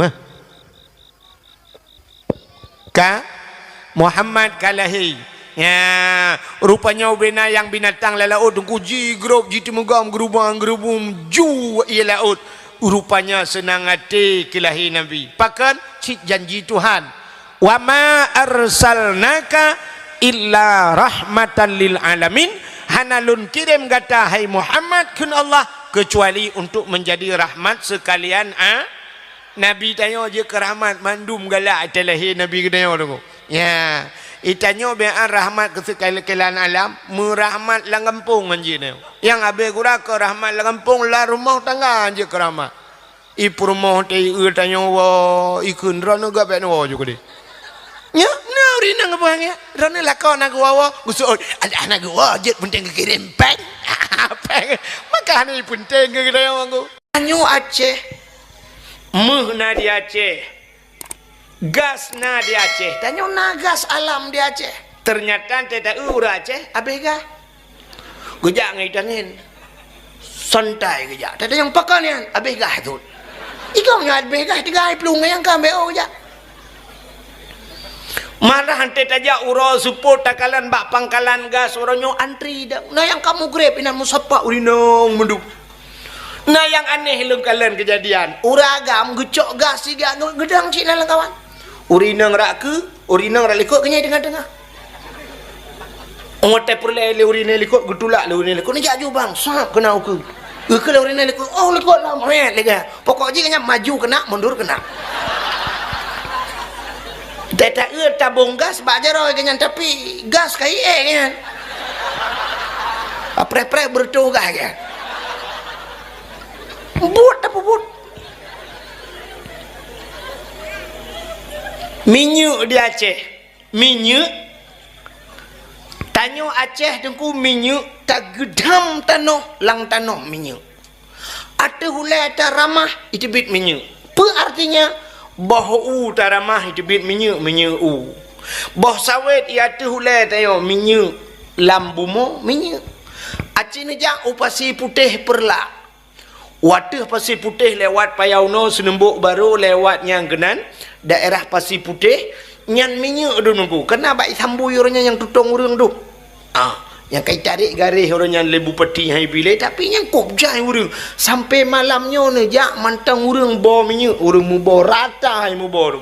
Muhammad kalahi. Ya, rupanya ubena yang binatang laut tunggu jigrop jitimugam gerubung ju ia laut. Rupanya senang hati kelahi Nabi. Pakan cik janji Tuhan. Wa ma arsalnaka illa rahmatan lil alamin, hanalun kirim kata hai Muhammad kun Allah kecuali untuk menjadi rahmat sekalian Nabi tanya je ke rahmat mandum galak terlahir Nabi tanya tu ya itanya biar rahmat ke sekalian alam merahmat lang kampung anje ni yang abe gura ke rahmat lang kampung la rumah tangga anje ke rahmat ipu rumah tei tanya wa ikun rana ga ben wa juga deh nya na urina ngabang ya rana lakon nak wa gusol ada anak gua je penting kirim peng peng makanya penting ke dia aku anyu Aceh meh na di Aceh, gas na di Aceh. Tanya na gas alam di Aceh. Ternyata tidak ura Aceh, abega. Gejak ngitangin, santai gejak. Tadi yang pakai ni, abega tu. Ikam ngat abega, tiga pelung yang kami oja. Malah hante tajak ura support takalan bak pangkalan gas orangnya antri dah. Nah yang kamu grab ina musapa urinong menduk. Nah yang aneh lu kalian kejadian uragam gecok gas siga gedang cik dalam kawan urinang rak ke urinang rak likut kenyai tengah-tengah ngote perle le urinang likut getulak le urinang likut ni jaju bang sap kena ke le urinang likut oh likut lah met lega pokok je kena maju kena mundur kena tak tabung gas bak jaroi kenyan tapi gas kai kenyan pre-pre bertugas kan but apa but minyak di Aceh minyak tanya Aceh dengku minyak tak gedam tanah lang tanah minyak ada hulai tak ramah itu bit minyak apa artinya bahu tak ramah itu bit minyak u bah sawit ia ada hulai tayo minyak lambumo minyak Aceh ni jak upasi putih perla wadah pasir putih lewat Payauno Senembuk baru lewat yang genan daerah pasir putih nyan minyak tu nunggu kena baik sambu orangnya yang tutong urang tu yang kai tarik garis orangnya lebu peti hai bilai tapi yang kop jai urang sampai malamnya ni jak mantang urang bawa minyak urang mu bawa rata hai mu bawa tu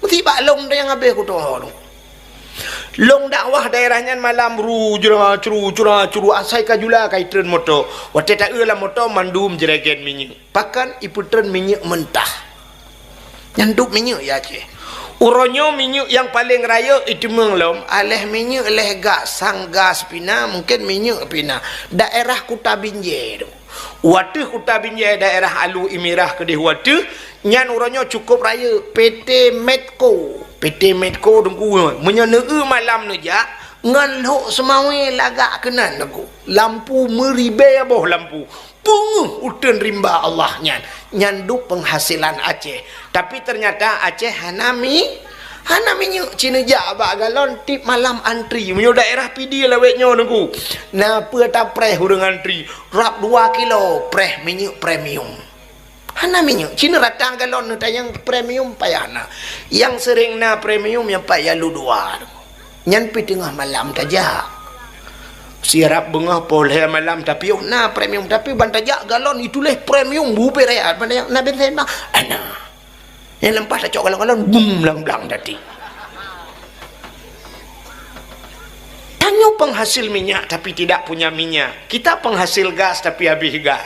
mesti bak long dah yang habis ku tu long dakwah daerahnya malam curu asai kajula kai tren motor wate tak lah motor mandum jeregen minyak pakan ipu tren minyak mentah nyanduk minyak ya Aceh uronyo minyak yang paling raya itu menglom aleh minyak aleh gas sang gas pina mungkin minyak pina daerah Kuta Binjai tu wate Kuta Binjai daerah Alu Imirah kedih wate nyan uronyo cukup raya PT Medco dengku menyeneu malam nu jak ngan hok semawe lagak kenan aku lampu meribe boh lampu punguh uten rimba Allah nyan du penghasilan Aceh tapi ternyata Aceh hanami nyuk Cina jak bak galon tip malam antri menyo daerah pidi lawetnya dengku na pe ta preh urang antri rap 2 kilo preh minyak premium hana minyak Cina ratang galon nu tayang premium payana yang sering na premium yang payah lu dua nyan pi tengah malam tajak siarap bengah poleh malam tapi na premium tapi bantajak galon itulah premium bupe raya bantajak na bensin bang ana yang lempah tak cok galon bum lang tadi tanya penghasil minyak tapi tidak punya minyak kita penghasil gas tapi habis gas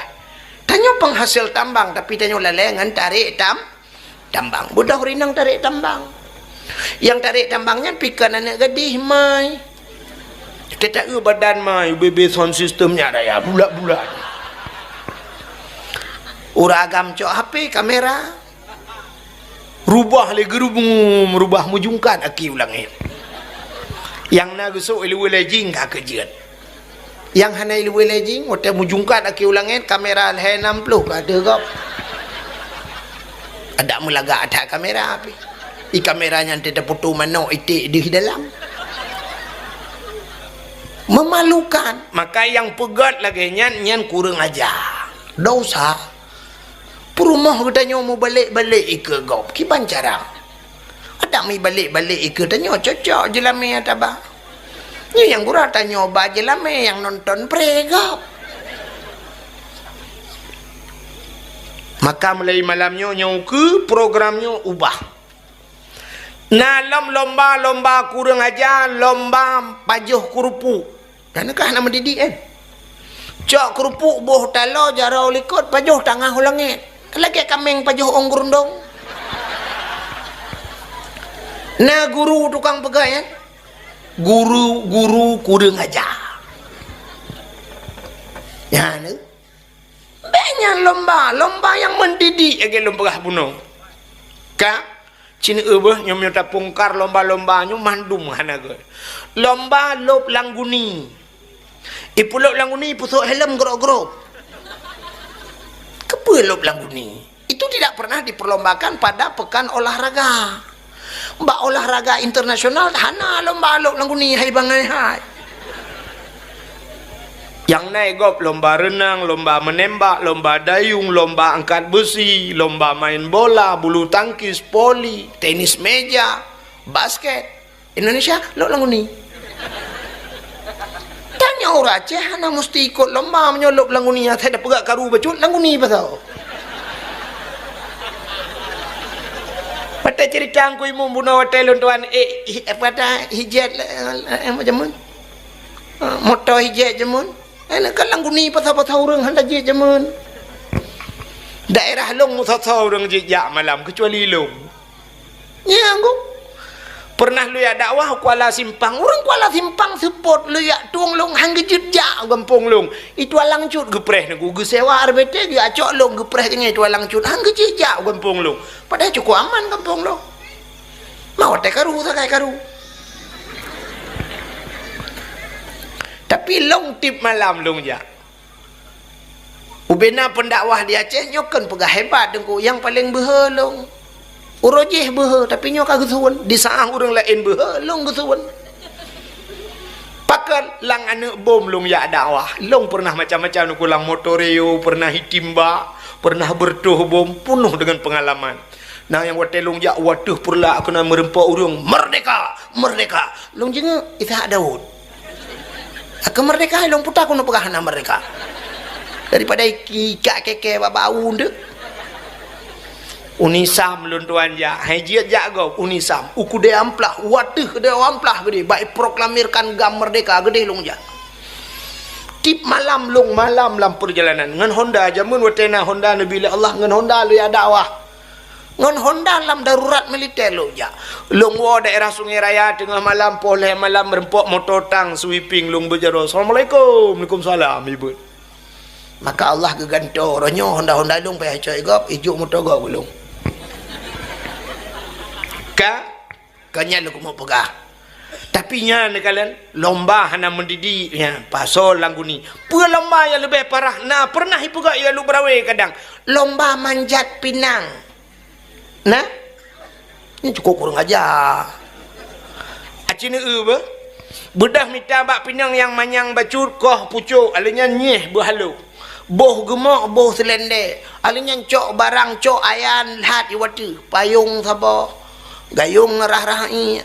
tanya penghasil tambang tapi tanya lelengan tarik tambang budak rinang tarik tambang yang tarik tambangnya pikan anak gadih mai kita badan mai BB sound systemnya ada ya bulat-bulat uragam cok HP kamera rubah lagi merubah mujungkan aki ulangin yang nagusuk ilmu lejing gak kejian yang hana ilmu lejing waktu mujungkan aki ulangin kamera L60 ada kau ada mulaga ada kamera api kameranya tidak foto mana itik di dalam memalukan maka yang pegat lagi nyan kurang aja dosa perumah katanya mau balik ke gop kiban cara ada mi balik ke tanya cocok jelame ataba ni yang gura tanya ba jelame yang nonton pregop maka mulai malamnya nyau ke programnya ubah Nah lomba kurang ajar, lomba pajuh kerupuk. Kanakah nak mendidik kan? Cok kerupuk boh talo jarau likut pajuh tangah langit. Lagi kameng pajuh ong gerundong. Nah guru tukang pegai kan? Guru kurang ajar. Ya ni. Banyak lomba yang mendidik lagi lomba bunuh. Ka Cina ubah nyom nyota pungkar lomba nyu mandum hanaga. Lomba lop langguni. Ipu lop langguni pusuk helm gerok-gerok. Kepa lop langguni? Itu tidak pernah diperlombakan pada pekan olahraga. Mbak olahraga internasional hana lomba lop langguni hai bangai hai. Yang naik gop lomba renang, lomba menembak, lomba dayung, lomba angkat besi, lomba main bola, bulu tangkis, poli, tenis meja, basket. Indonesia lop langguni. Tanya orang Aceh hana mesti ikut lomba menyolop langguni. Saya dah pegak karu bacut langguni pasal. Pada cerita angku imu bunuh hotel tuan pada hijat macam mana? Motor hijat jemun. Kan langguni pasal-pasal orang hendak je jemun. Daerah long musasau orang jejak malam kecuali long. Ya angku. Pernah lu ya dakwah Kuala Simpang. Orang Kuala Simpang support lu ya tuang long hang jejak gampung long. Itu alang cut gepreh aku gesewa RBT dia acok long gepreh dengan itu alang cut hang jejak gampung long. Padahal cukup aman gampung long. Mau tak karu tak karu. Tapi long tip malam long ja. Ubena pendakwah di Aceh nyokan pegah hebat dengku yang paling beha long. Urojeh beha tapi nyok gesuan di saah orang lain beha long gesuan. Pakal lang anak bom long ya dakwah. Long pernah macam-macam nu kulang motoreo, pernah hitimba, pernah bertuh bom penuh dengan pengalaman. Nah yang watelung ja waduh pula aku nak merempak urang merdeka, merdeka. Long jenga Ishak Daud. Kemerdekaan long putar kuno pegah nama mereka daripada ikak keke babau ndek unisam lun tuan ja hajiat jago unisam uku de amplah waduh de amplah gede baik proklamirkan gam merdeka gede long ja tip malam long malam lam perjalanan ngan Honda jamun watena Honda nabila Allah ngan Honda lu ya dakwah ngan Honda lam darurat militer lo ja long wo daerah Sungai Raya tengah malam poleh malam merempok motor tang sweeping long berjaro assalamualaikum waalaikumsalam ibu maka Allah geganto ronyo Honda long payah coy gop ijuk motor gop long kanya lu mau pegah tapi nya ne kalian lomba hana mendidik ya pasal langguni pu lomba yang lebih parah nah pernah ipegak ya lu berawe kadang lomba manjat pinang. Nah, ini cukup kurang aja. Acina ba? Bedah minta bak pinang yang manyang bacut koh pucuk alanya nyeh berhalu. Boh gemak boh selende. Alanya cok barang cok ayan hat iwatu. Payung sabo. Gayung rah-rahi.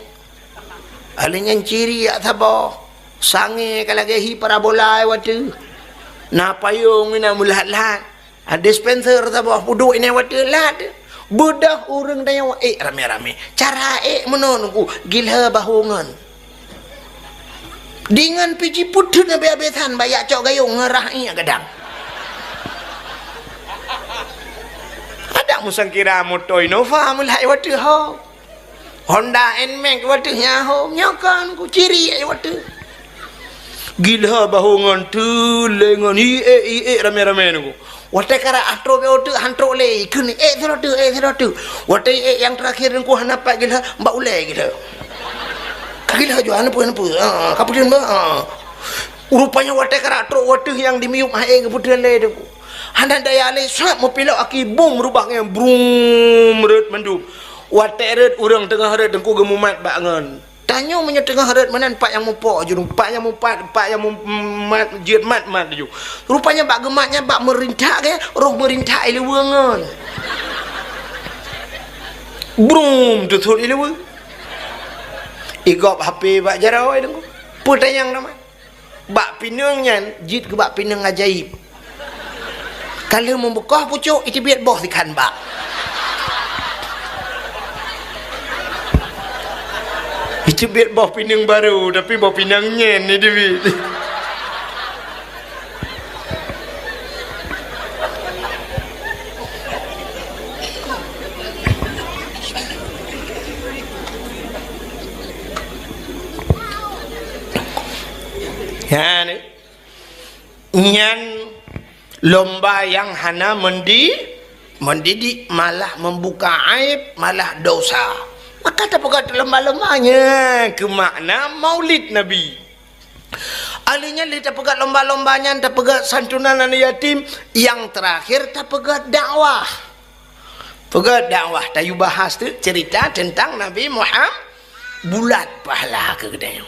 Alanya ciri ya sabo. Sange kalagahi parabola iwatu. Nah payung ina mulat-lat. Dispenser sabo puduk ina iwatu lat. Bedah orang daya rame-rame cara menonku gila bahungan dengan piji putih nabi abesan bayak cok gayung ngerah iya gadang ada musang kira motor Innova mulai waktu ho Honda NMAX waktu nyaho nyakan ku ciri waktu gila bahungan tu lengan rame-rame nunggu wate kara atro be otu hantro le ikuni serotu wate yang terakhir ku hanapa gila mbak ule gila kagila jo anu kapudian ba rupanya wate kara atro wate yang dimiup hae kepudian le deku handa daya le sap mo pilok aki bum rubahnya brum ret mendum wate ret urang tengah ret dengku gemumat bangen tanyo menyetengah harat manan pak yang mupok je pak yang mat jiat mat je rupanya bak gematnya bak merintah ke roh merintah ile wengan brum tutul ile we igop HP bak jarau ai dengku putayang nama bak pinangnya jit ke bak pinang ajaib kalau membuka pucuk itu biar boh ikan bak Dicebit bawah pinang baru tapi bawah pinang nyen ni dia. Ya ni. Nyan lomba yang hana mendidik malah membuka aib, malah dosa. Maka tak pegat lomba-lombanya ke makna maulid Nabi. Alinya li tak pegat lomba-lombanya, tak pegat santunan anak yatim. Yang terakhir tak pegat dakwah. Pegat dakwah. Tayu bahas tu cerita tentang Nabi Muhammad bulat pahala ke kedai.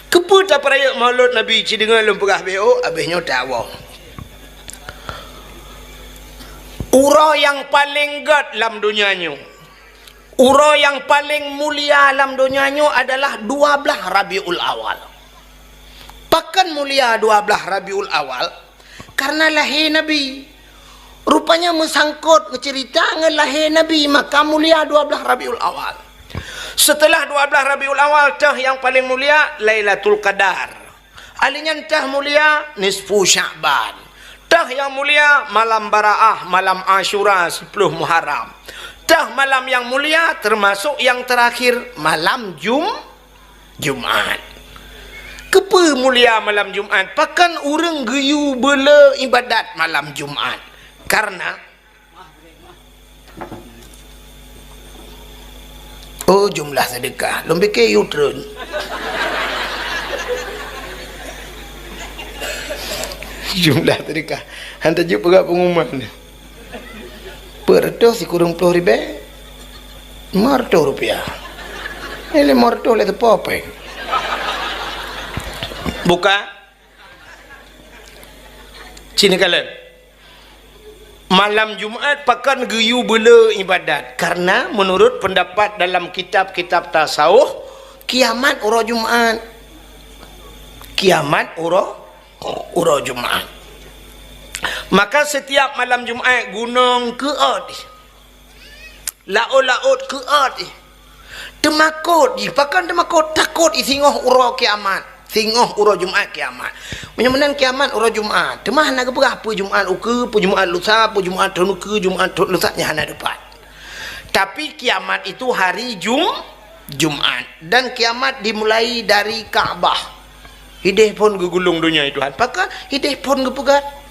Kepu tak peraya maulud Nabi ci dengan lempegah BO habisnya dakwah. Ura yang paling gad dalam dunianya, ura yang paling mulia dalam dunianya adalah 12 Rabiul Awal. Pakan mulia 12 Rabiul Awal karena lahir Nabi. Rupanya mesangkut cerita dengan lahir Nabi, maka mulia 12 Rabiul Awal. Setelah 12 Rabiul Awal, tah yang paling mulia Lailatul Qadar. Alinya tah mulia nisfu Sya'ban. Tah yang mulia malam Baraah, malam Ashura 10 Muharram. Tah malam yang mulia termasuk yang terakhir malam Jumat. Kepa mulia malam Jumat? Pakan orang geyu bela ibadat malam Jumat. Karena jumlah sedekah lom fikir U-turn. Jumlah sedekah hantar je perak pengumuman dia per-ratus kurang 10 ribu Rp500 ini Rp500 oleh terpopeng buka sini kalian. Malam Jumat pakan geyu bela ibadat karena menurut pendapat dalam kitab-kitab tasawuf kiamat ura Jumat. Kiamat ura Jumat. Maka setiap malam Jumat gunung keot. Laut keot. Temakut di pakan temakut takut isingoh ura kiamat. Singoh ura Jumat kiamat. Menyamanan kiamat ura Jumat. Temah nak berapa Jumat uke, Jumat lusa, Jumat tahun uke, Jumat tahun lusa nya hana depan. Tapi kiamat itu hari Jumat dan kiamat dimulai dari Kaabah. Hidih pun gegulung dunia itu Tuhan. Maka hidih pun gepegat.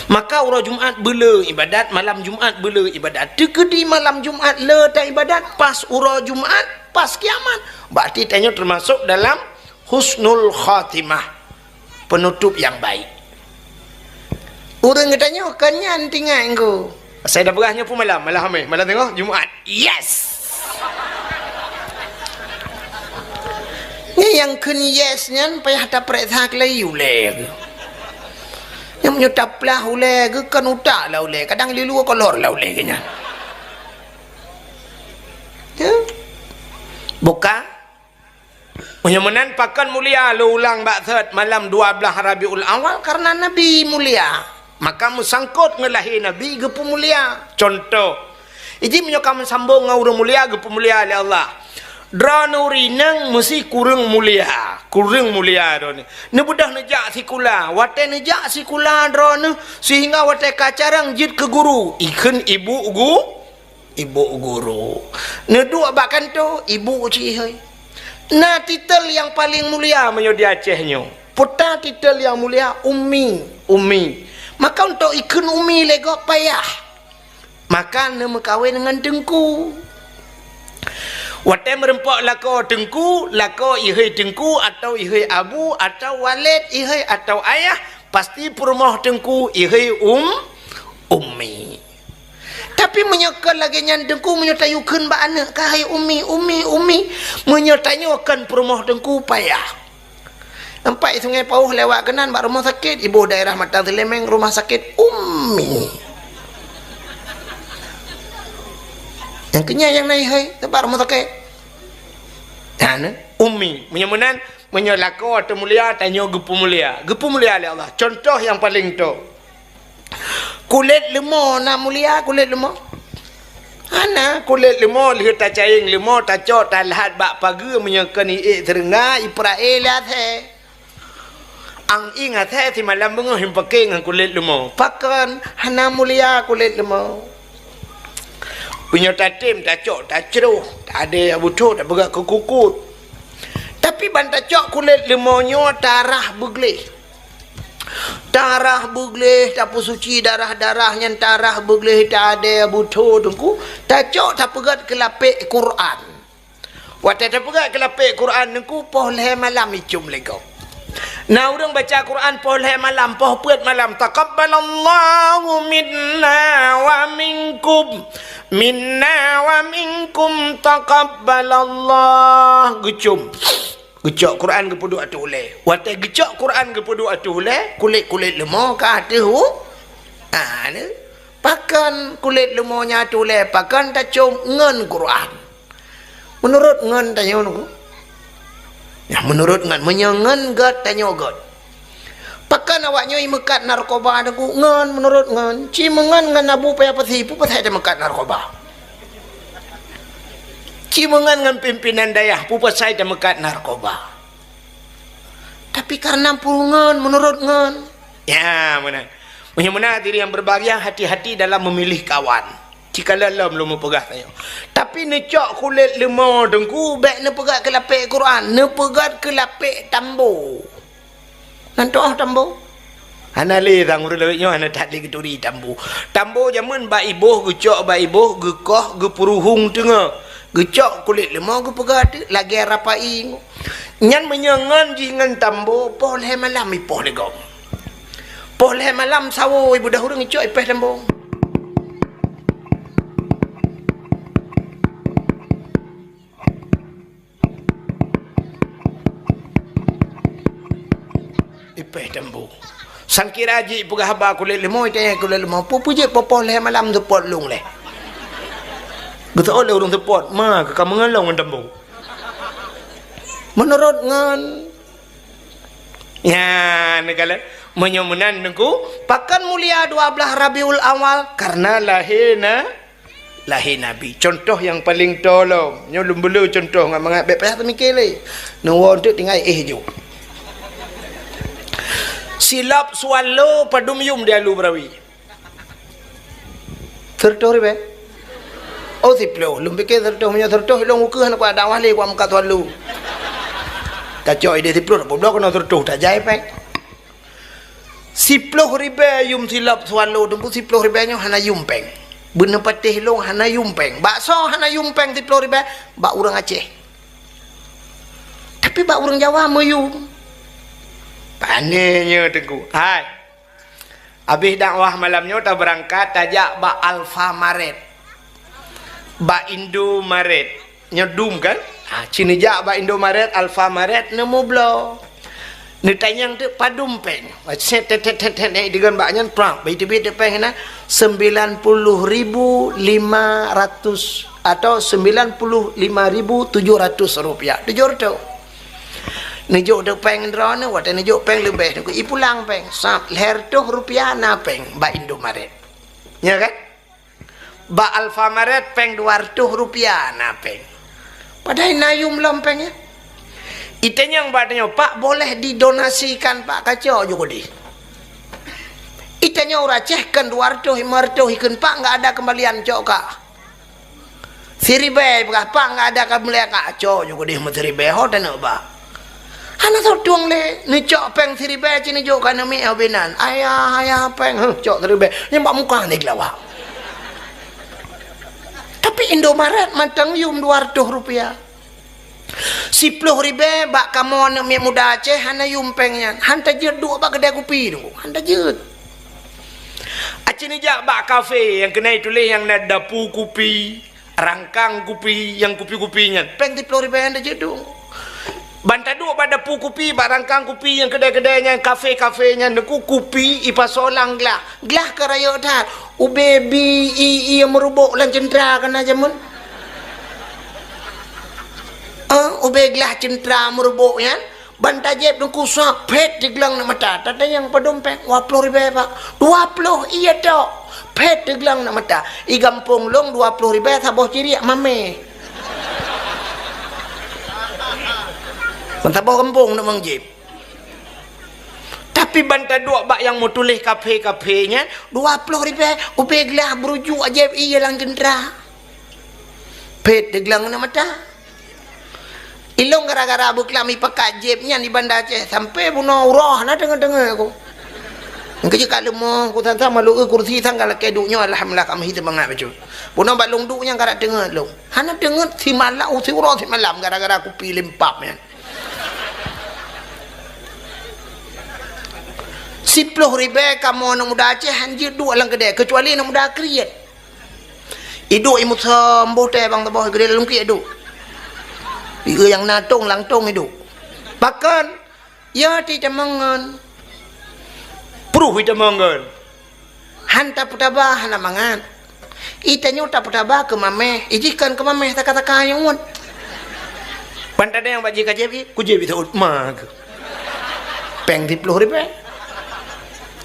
Maka ura Jumat bela ibadat, malam Jumat bela ibadat. Tekedi malam Jumat le tak ibadat, pas ura Jumat, pas kiamat. Berarti tanya termasuk dalam husnul khatimah, penutup yang baik. Orang katanya kanyan tinggal engkau. Saya dah berahnya pun malam tengok Jumat. Yes. Ni yang kun yesnya payah tak periksa kelayu le. Yang menyutap lah ule ke kan utak lah ule. Kadang lilu kolor lah ule kenya. Ya. Buka. Menyamanan pakan mulia lu ulang baksat malam 12 Rabiul Awal karena Nabi mulia. Maka musangkut ngelahir Nabi gepu mulia. Contoh. Iji menyokam sambung dengan orang mulia gepu mulia oleh Allah. Dra nuri nang mesti kurang mulia. Kurang mulia dra ni. Ne budah nejak sikula. Wate nejak sikula dra ni sehingga wate kacarang jid ke guru. Ikan ibu guru. Ne dua bakan tu ibu cihai. Nah titel yang paling mulia menyo di Acehnya. Putar titel yang mulia ummi. Maka untuk ikan ummi lego payah. Maka ne mekawin dengan dengku. Wate merempak lako dengku, lako ihai dengku atau ihai abu atau walid ihai atau ayah, pasti perumah dengku ihai ummi. Tapi menyokal lagi nyan dengku menyotayukan ba anak kahai ummi menyotanyakan perumah dengku payah. Nampak sungai Pauh lewat kanan bak rumah sakit ibu daerah Mata Selemeng rumah sakit ummi. Yang kenya yang naik hai tempat rumah sakit. Dan ummi menyamanan menyolako atau mulia tanya gepu mulia oleh Allah. Contoh yang paling tu. Kulit lemah nak mulia kulit lemah. Ana kulit lemah lihat tak caing lemah tak cok tak lahat bak pagi menyakan terenga Israel athe. Ang ingat he si malam bengah yang pakai dengan kulit lemah. Pakan hana mulia kulit lemah. Punya tatim tak cok tak ceruh tak ada butuh tak bergerak ke kukut. Tapi ban tak cok kulit lemahnya darah begleh. Darah begleh tak suci darah-darahnya darah begleh tak ada butuh tungku tak cok tak pegat ke lapik Quran. Waktu tak pegat ke lapik Quran tungku poleh malam icum legau. Nah orang baca Quran poleh malam poh puat malam taqabbalallahu minna wa minkum taqabbalallah gucum. Gecok Quran ke puduk atu oleh. Waktu gecok Quran ke puduk atu oleh, kulit-kulit lemah ke atu. Ni. Pakan kulit lemahnya atu oleh, pakan tak cum ngen Quran. Menurut ngen tanya aku. Ya menurut ngen menyengen gat tanya gat. Pakan awaknya mekat narkoba aku ngen menurut ngen. Ci mengen ngen abu payah pasipu pasai ada mekat narkoba. Cimengan dengan pimpinan dayah pupas saya dah mekat narkoba. Tapi karena pulungan menurut ngan. Ya mana. Mana diri yang berbahagia hati-hati dalam memilih kawan. Jika lalam lu mempegah saya. Tapi necok kulit lemah dengku baik ne pegat ke lapik Quran, ne pegat ke lapik tambo. Nantoh tambo. Hana le tang urulawitnya hana tak le keturi tambo. Tambo zaman ba ibuh gecok ba ibuh gekoh gepuruhung tengah. Gecok kulit lemah ke pegat lagi rapai nyan menyangan jingan tambo poleh malam ipoh legom poleh malam sawo ibu dahurung gecok ipeh tambo ipeh tambo sangkira ji pegah ba kulit lemah tanya kulit lemah pupuje poleh malam tu pot lung leh. Betul oleh orang tepot, ke kamu ngalau dengan tambo. Menurut ngan. Ya, negala menyomunan nengku pakan mulia 12 Rabiul Awal karena lahir Nabi. Contoh yang paling tolong. Nyolum belu contoh ngan mangap payah mikir le. Nuwon tu tinggal jo. Silap swallow padum yum dia lu brawi. Tertori be. Oh siplo, lumpike tertoh punya tertoh long uke nak ada awal le kwa muka tualu. Kacau ide siplo apa blok kena tertoh tak jai pek. Siplo ribe yum silap swalo tempu siplo ribe nya hana yumpeng. Bener patih long hana yumpeng. Bakso hana yumpeng siplo ribe bak urang Aceh. Tapi bak urang Jawa meyum. Panenya tengku. Hai. Habis dakwah malamnya tak berangkat tajak bak Alfamaret. Ba Indomaret nyedum kan cini jak ba Indomaret Alfamaret nemu blo ni tanyang tu padum peng set dengan baknya prang bait peng na 90.500 atau 95.700 rupiah dejor tu nejuk de peng drone wat nejuk peng lebih ku ipulang peng sap leher tu rupiah na peng ba Indomaret ya kan ba Alfamaret peng 200 rupiah na peng. Padahal nayum lompeng ya. Itanya yang badanya Pak boleh didonasikan Pak kacau juga di. Itanya ora cehkan 200 500 ikan Pak enggak ada kembalian cok kak. Siribe Pak enggak ada kembalian kacau juga di siribe hodan ba. Hana tuang le ni cok peng siribe cini jo kana mi abenan. Ayah peng cok siribe. Nyembak muka ni lawa. Tapi Indomaret matang yum 200 rupiah. 10 ribe bak kamu anak muda Aceh hana yum pengnya. Hanta jed dua bak kedai kopi tu. Hanta jed. Aceh ni jak bak kafe yang kena tulis yang ada dapu kopi, rangkang kopi, yang kopi-kopinya. Peng 10 ribe hanta jed tu. Bantadu pada pu kopi, barangkang kopi yang kedai-kedainya, kafe-kafenya, neku kopi, ipa solang gelah. Gelah ke raya dah. Ubebi, yang merubuk lan cendera kan aja mun. Ube gelah cendera merubuk ya. Bantajep neku sak pet di gelang nak mata. Tata yang pedompeng, 20 ribu pak. 20 iya tok. pet deglang nak mata I gampung long 20 ribu taboh ciri mame taboh kampung nak mengjib tapi banta dua bak yang mau tulis kafe-kafenya 20 ribu upe gelah berujuk ajaib iya lang gendera pet deglang nak mata ilong gara-gara abu kelami pakai jebnya di Banda Aceh sampai bunuh roh nak dengar-dengar aku kerja kat lemah aku tak malu kursi tanggal keduknya alhamdulillah kami hidup banget betul bunuh balung duknya gara dengar long hana dengar si malam si roh si malam gara-gara aku pilih empap ya 10 ribu kamu nak muda Aceh hanjir dua lang kedai kecuali nak muda kriat iduk imut sembuh teh bang tabah gede dalam kriat iduk iga yang natung langtung iduk bahkan ya tidak mangan Pruh kita manggan. Hanta putabah hana mangan. Itanya tak putabah ke mameh. Ijikan ke mameh tak kata kayun. Pantada yang baji kajebi, kujebi tak utmag. Peng 10 ribu.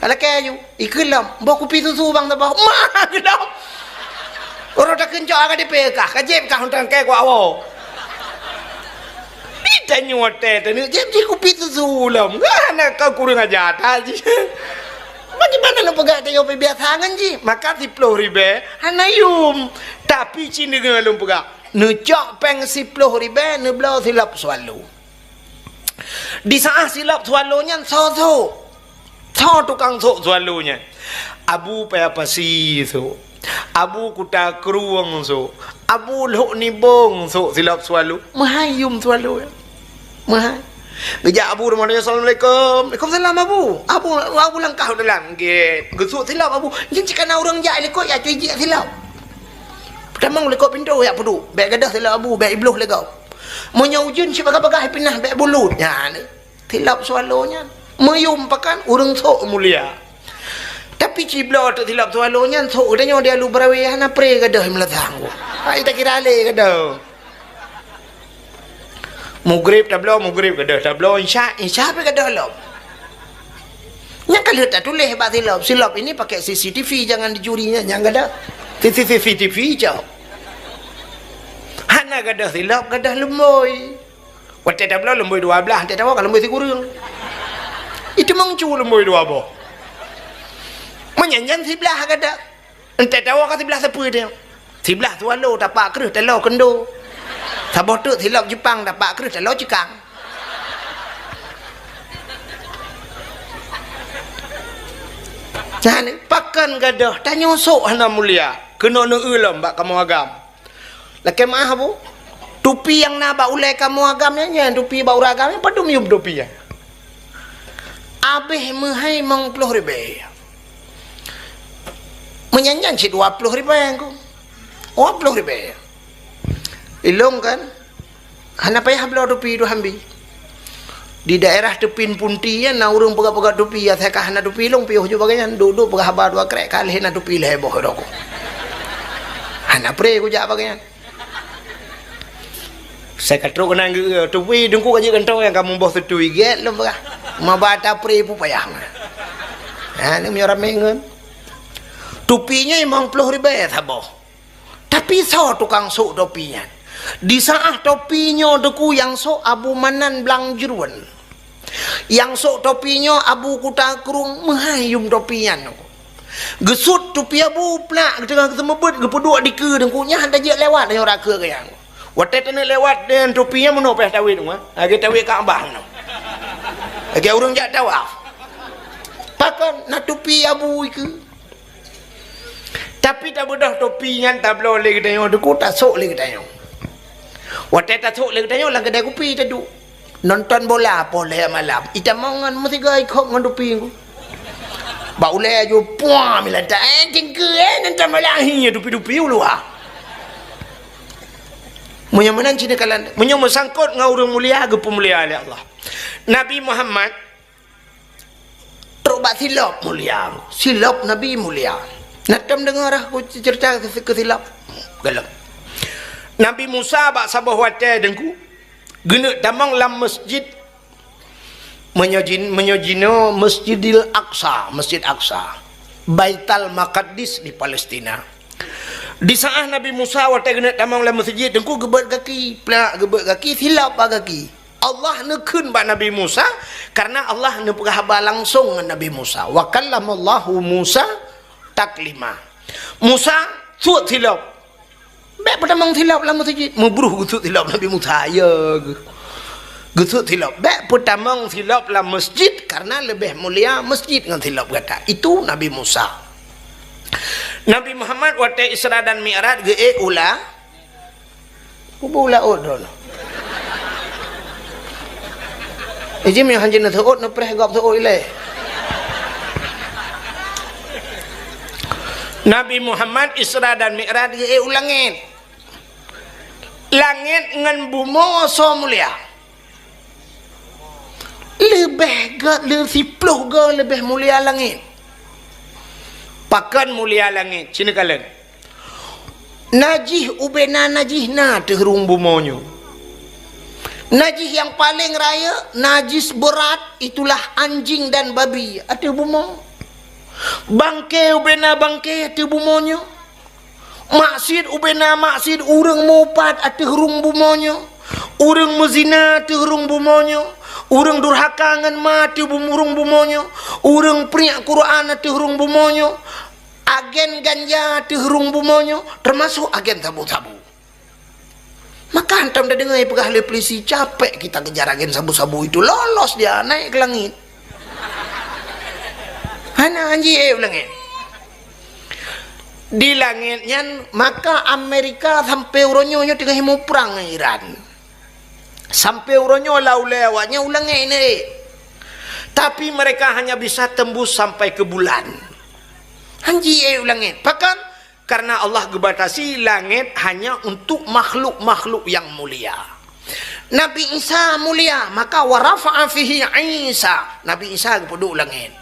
Ala kayu, ikelam, bawa kopi susu bang tabah. Mah kelam. Orang tak kencok agak dipekah, kajeb kah huntang kaya ku awo. Itanya wate tani, jeb kopi susu lam. Gana kau kurang aja aja. Bagaimana nak pegang tengok biasa kan ji? Maka 10 ribu, hanayum. Tapi cini dengan lu pegang. Necak peng 10 ribu, nebelau silap swallow. Di saat silap swallownya, so tukang sok swallownya. Abu payah pasi so. Abu kuta keruang so. Abu lok nibong so silap swallow. Mahayum swallow ya. Mahai. Bijak Abu Ramadan Assalamualaikum. Waalaikumsalam Abu. Abu langkah dalam gate. Gesuk silap Abu. Jeng cikan orang jak lekok ya cuy jak silap. Pertama lekok pintu ya pedu. Baik gadah silap Abu, baik ibluh legau. Monya ujun si bagah-bagah pinah baik bulut. Ya ni. Silap swallownya. Mayum pakan urang sok mulia. Tapi cibla tak silap swallownya sok udahnya dia lu berawih hana pre gadah meletang. Ai tak kira le gadah. Mugrib tablo mugrib gadah tablo insya pe gadah lop. Yang kalau tak tulis hebat silap ini pakai CCTV jangan dicurinya yang gadah. CCTV jauh. Hana gadah silap gadah lemboy. Waktu tablo lemboy 12 tak tahu kalau lemboy kurang. Itu mangcu lemboy 12. Menyanyan sebelah gadah. Entah tahu kan sebelah siapa dia. Sebelah swallow tapak kerus telur kendo. Sabah tu silap Jepang dapat kerus telur cekang. Nah ni pakan gadah tanya sok hana mulia. Kena nak ulam bak kamu agam. Laki mah bu. Tupi yang nak bak ulai kamu agamnya nya tupi bak urang agamnya padu mium tupi ya. Abih mahai mang 10 ribu. Menyanyan si 20 ribu yang ku. 20 ribu. Ilong kan hana payah belau tupi tu hambi di daerah tepin punti ya na urang pegak-pegak tupi ya saya hana tupi long piuh jo bagayan duduk pegah habar dua krek kali hana tupi le boh doko hana pre ku jak bagayan saya katro kena tupi dengku aja kentau yang kamu boh setu iget lo pegah mabata pre pu payah ha ni miora mengen tupinya emang 10 ribu ya saboh tapi so tukang sok topinya. Di saat topinya deku yang sok Abu Manan Blang Jeruan. Yang sok topinya Abu Kuta Kerung mahayum topinya. Gesut topi Abu plak dengan semebut gepeduk di ke dengkunya hantar je lewat dengan orang ke yang. Waktu tu lewat dengan topinya mana payah tawid tu ah. Agi tawid kat abang tu. Agi urang jak tawaf. Pakan nak topi Abu ke. Tapi tak bedah topinya tak belum lagi tanya deku tak sok lagi tanya. Waktu tak sok lagi tanya lang kedai kopi tadu. Nonton bola boleh malam. Ita mangan mesti gay kok ngan topi ku. Ba ulai ajo puah milanta jengke nonton bola hi topi-topi lu ah. Munya menan cina kalan. Munya mesangkut ngau urang mulia ge pemulia oleh Allah. Nabi Muhammad terubat silap mulia. Silap Nabi mulia. Natam dengar aku cerita ke silap. Galak. Nabi Musa bak sabah wate dengku. Gena damang lam masjid menyojino Masjidil Aqsa, Masjid Aqsa. Baitul Maqdis di Palestina. Di saat Nabi Musa waktu kena tamang dalam masjid, dengku gebet kaki, pelak gebet kaki, silap kaki. Allah nekun ba Nabi Musa karena Allah ne berkhabar langsung dengan Nabi Musa. Wa kallamallahu Musa taklima. Musa suat silap. Baik pertama silap dalam masjid, mubruh gusut silap Nabi Musa ya. Gusut silap. Baik pertama silap dalam masjid karena lebih mulia masjid dengan silap kata. Itu Nabi Musa. Nabi Muhammad waktu Isra dan Mi'raj ge ula. Ula odol. Ijim yang hanjin thot no preh gap thot ile. Nabi Muhammad Isra dan Mi'raj ge ulangin. Langit ngan bumi so mulia. Lebih ga lebih 10 ga lebih mulia langit. Pakan mulia langit cina kalian najih ubena najih na terung bumonyo najih yang paling raya najis berat itulah anjing dan babi ada bumo bangke ubena bangke ada bumonyo maksud ubena maksud urang mupat ada terung bumonyo urang mezina terung bumonyo urang durhaka ngan mati bumurung bumonyo urang priak Quran terung bumonyo agen ganja terung bumonyo termasuk agen sabu-sabu. Maka antam dah dengar pegah oleh polisi capek kita kejar agen sabu-sabu itu lolos dia naik ke langit. Hana anji langit. Di langitnya maka Amerika sampai uronyonya tengah himu perang Iran. Sampai uronyo lau lewatnya ulang ini. Tapi mereka hanya bisa tembus sampai ke bulan. Hanji langit. Bahkan karena Allah gebatasi langit hanya untuk makhluk-makhluk yang mulia. Nabi Isa mulia, maka warafa'a fihi Isa. Nabi Isa kepeduk langit.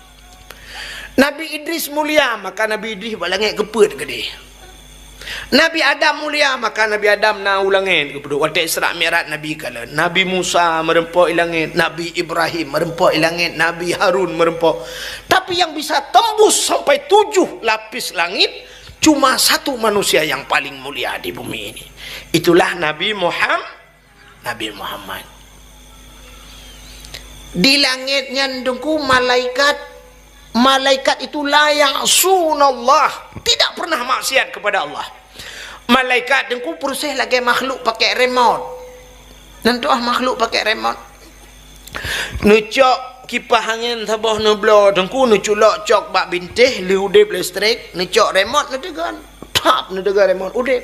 Nabi Idris mulia, maka Nabi Idris buat langit kepet gede. Nabi Adam mulia, maka Nabi Adam na ulangin kepeduk. Waktu Isra Mi'raj Nabi kala. Nabi Musa merempok ilangin, Nabi Ibrahim merempok ilangin, Nabi Harun merempok. Tapi yang bisa tembus sampai 7 lapis langit cuma satu manusia yang paling mulia di bumi ini. Itulah Nabi Muhammad. Nabi Muhammad. Di langitnya ndengku malaikat itulah yang sunallah, tidak pernah maksiat kepada Allah. Malaikat dengku proses lagi makhluk pakai remote. Nanti makhluk pakai remote. Nucok kipas angin sabah nublo dengku nuculok cok bak bintih liudip listrik nucok remote nudegan tap nudegan remote udip.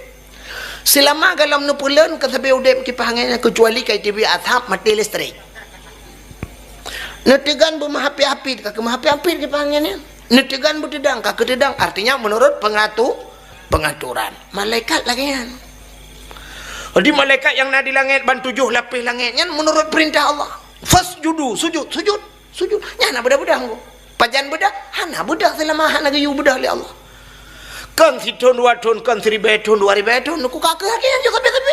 Selama kalau nupulen ke sabi udip kipas angin kecuali kai TV atap mati listrik. Netegan bermahapi-hapi, kakak mahapi-hapi kipas anginnya. Netegan bertedang, kakak tedang. Artinya menurut pengaturan. Malaikat lagi kan. Jadi malaikat yang nak di langit ban 7 lapis langitnya menurut perintah Allah. Fasjudu, sujud. Nyana bedah-bedah aku. Pajan bedah, hana bedah selama hana gayu bedah oleh Allah. Kan si ton 2 ton, kan 1000 ton, 2000 ton, aku kakak lagi yang juga betul.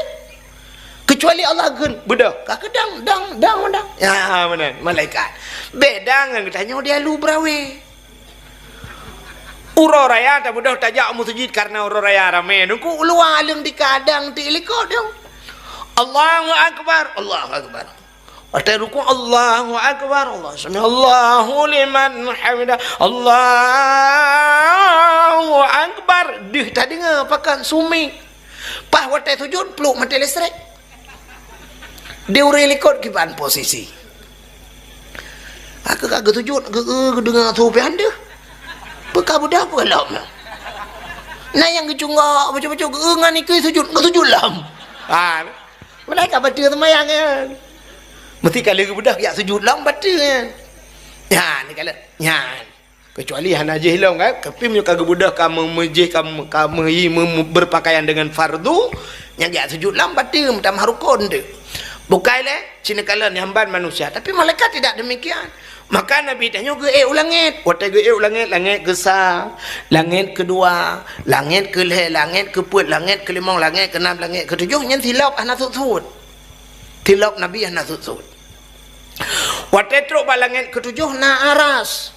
Kecuali Allah gen bedah kakak dang ya benar malaikat beda dengan katanya dia lu brawe uro raya tak bedah tajak masjid karena uro raya rame nungku ulu alim di kadang di ilikot dong Allahu akbar Waktu ruku Allahu akbar Allah sami Allahu liman hamidah Allahu akbar dih tadi ngapakan sumi pah waktu sujud peluk mati listrik. Dia urang likot kipan posisi. Aku kagak sujud, aku dengar supian dia. Bekah budak apa lam. Nah yang kecunggak baca-baca ngan iku sujud lam. Mereka baca semayang. Mesti kalau budak ya sujud lam baca kan. Ya ni kalau nyan. Kecuali hana jahilong kan, kepim yo kagak budak kamu mejih kamu berpakaian dengan fardu, yang ya sujud lam baca mutam harukon dia. Bukan cina kalian hamban manusia, tapi malaikat tidak demikian. Maka Nabi tanya ke ulangit, waktu ke ulangit, langit kesal, langit kedua, langit kelih, langit keput, langit kelimang, langit keenam, langit ketujuh, yang tilap anak sud. Tilap Nabi anak sud. Waktu teruk langit ketujuh na aras.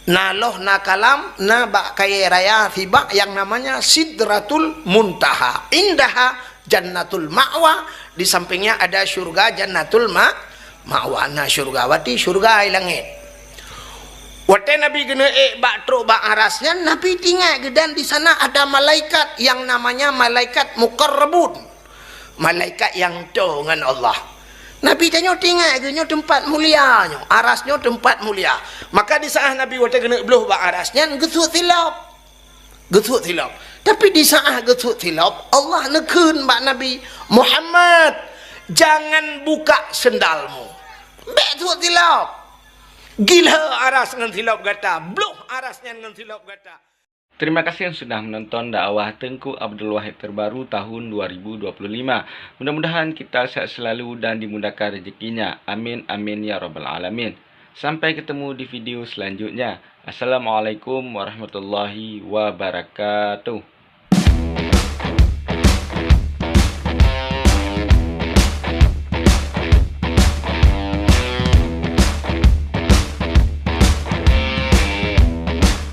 na loh na kalam na ba kaya raya tiba yang namanya Sidratul Muntaha, indaha Jannatul Ma'wa, di sampingnya ada surga Jannatul Ma'wa. Nah surgawati surga langit. Wate Nabi kena bak truk bak arasnya, Nabi tinggal dan di sana ada malaikat yang namanya malaikat muqarrabun, malaikat yang jauh dengan Allah. Nabi tanya tinggal ke tempat mulia, arasnya tempat mulia. Maka di saat Nabi wate kena beluh bak arasnya gesut tilap. Tapi di saat gesut tilap, Allah nekun bak Nabi Muhammad, jangan buka sendalmu. Gesut tilap. Gila aras dengan silap gata, bloh arasnya dengan silap gata. Terima kasih yang sudah menonton dakwah Tengku Abdul Wahid terbaru tahun 2025. Mudah-mudahan kita sehat selalu dan dimudahkan rezekinya. Amin amin ya rabbal alamin. Sampai ketemu di video selanjutnya. Assalamualaikum warahmatullahi wabarakatuh.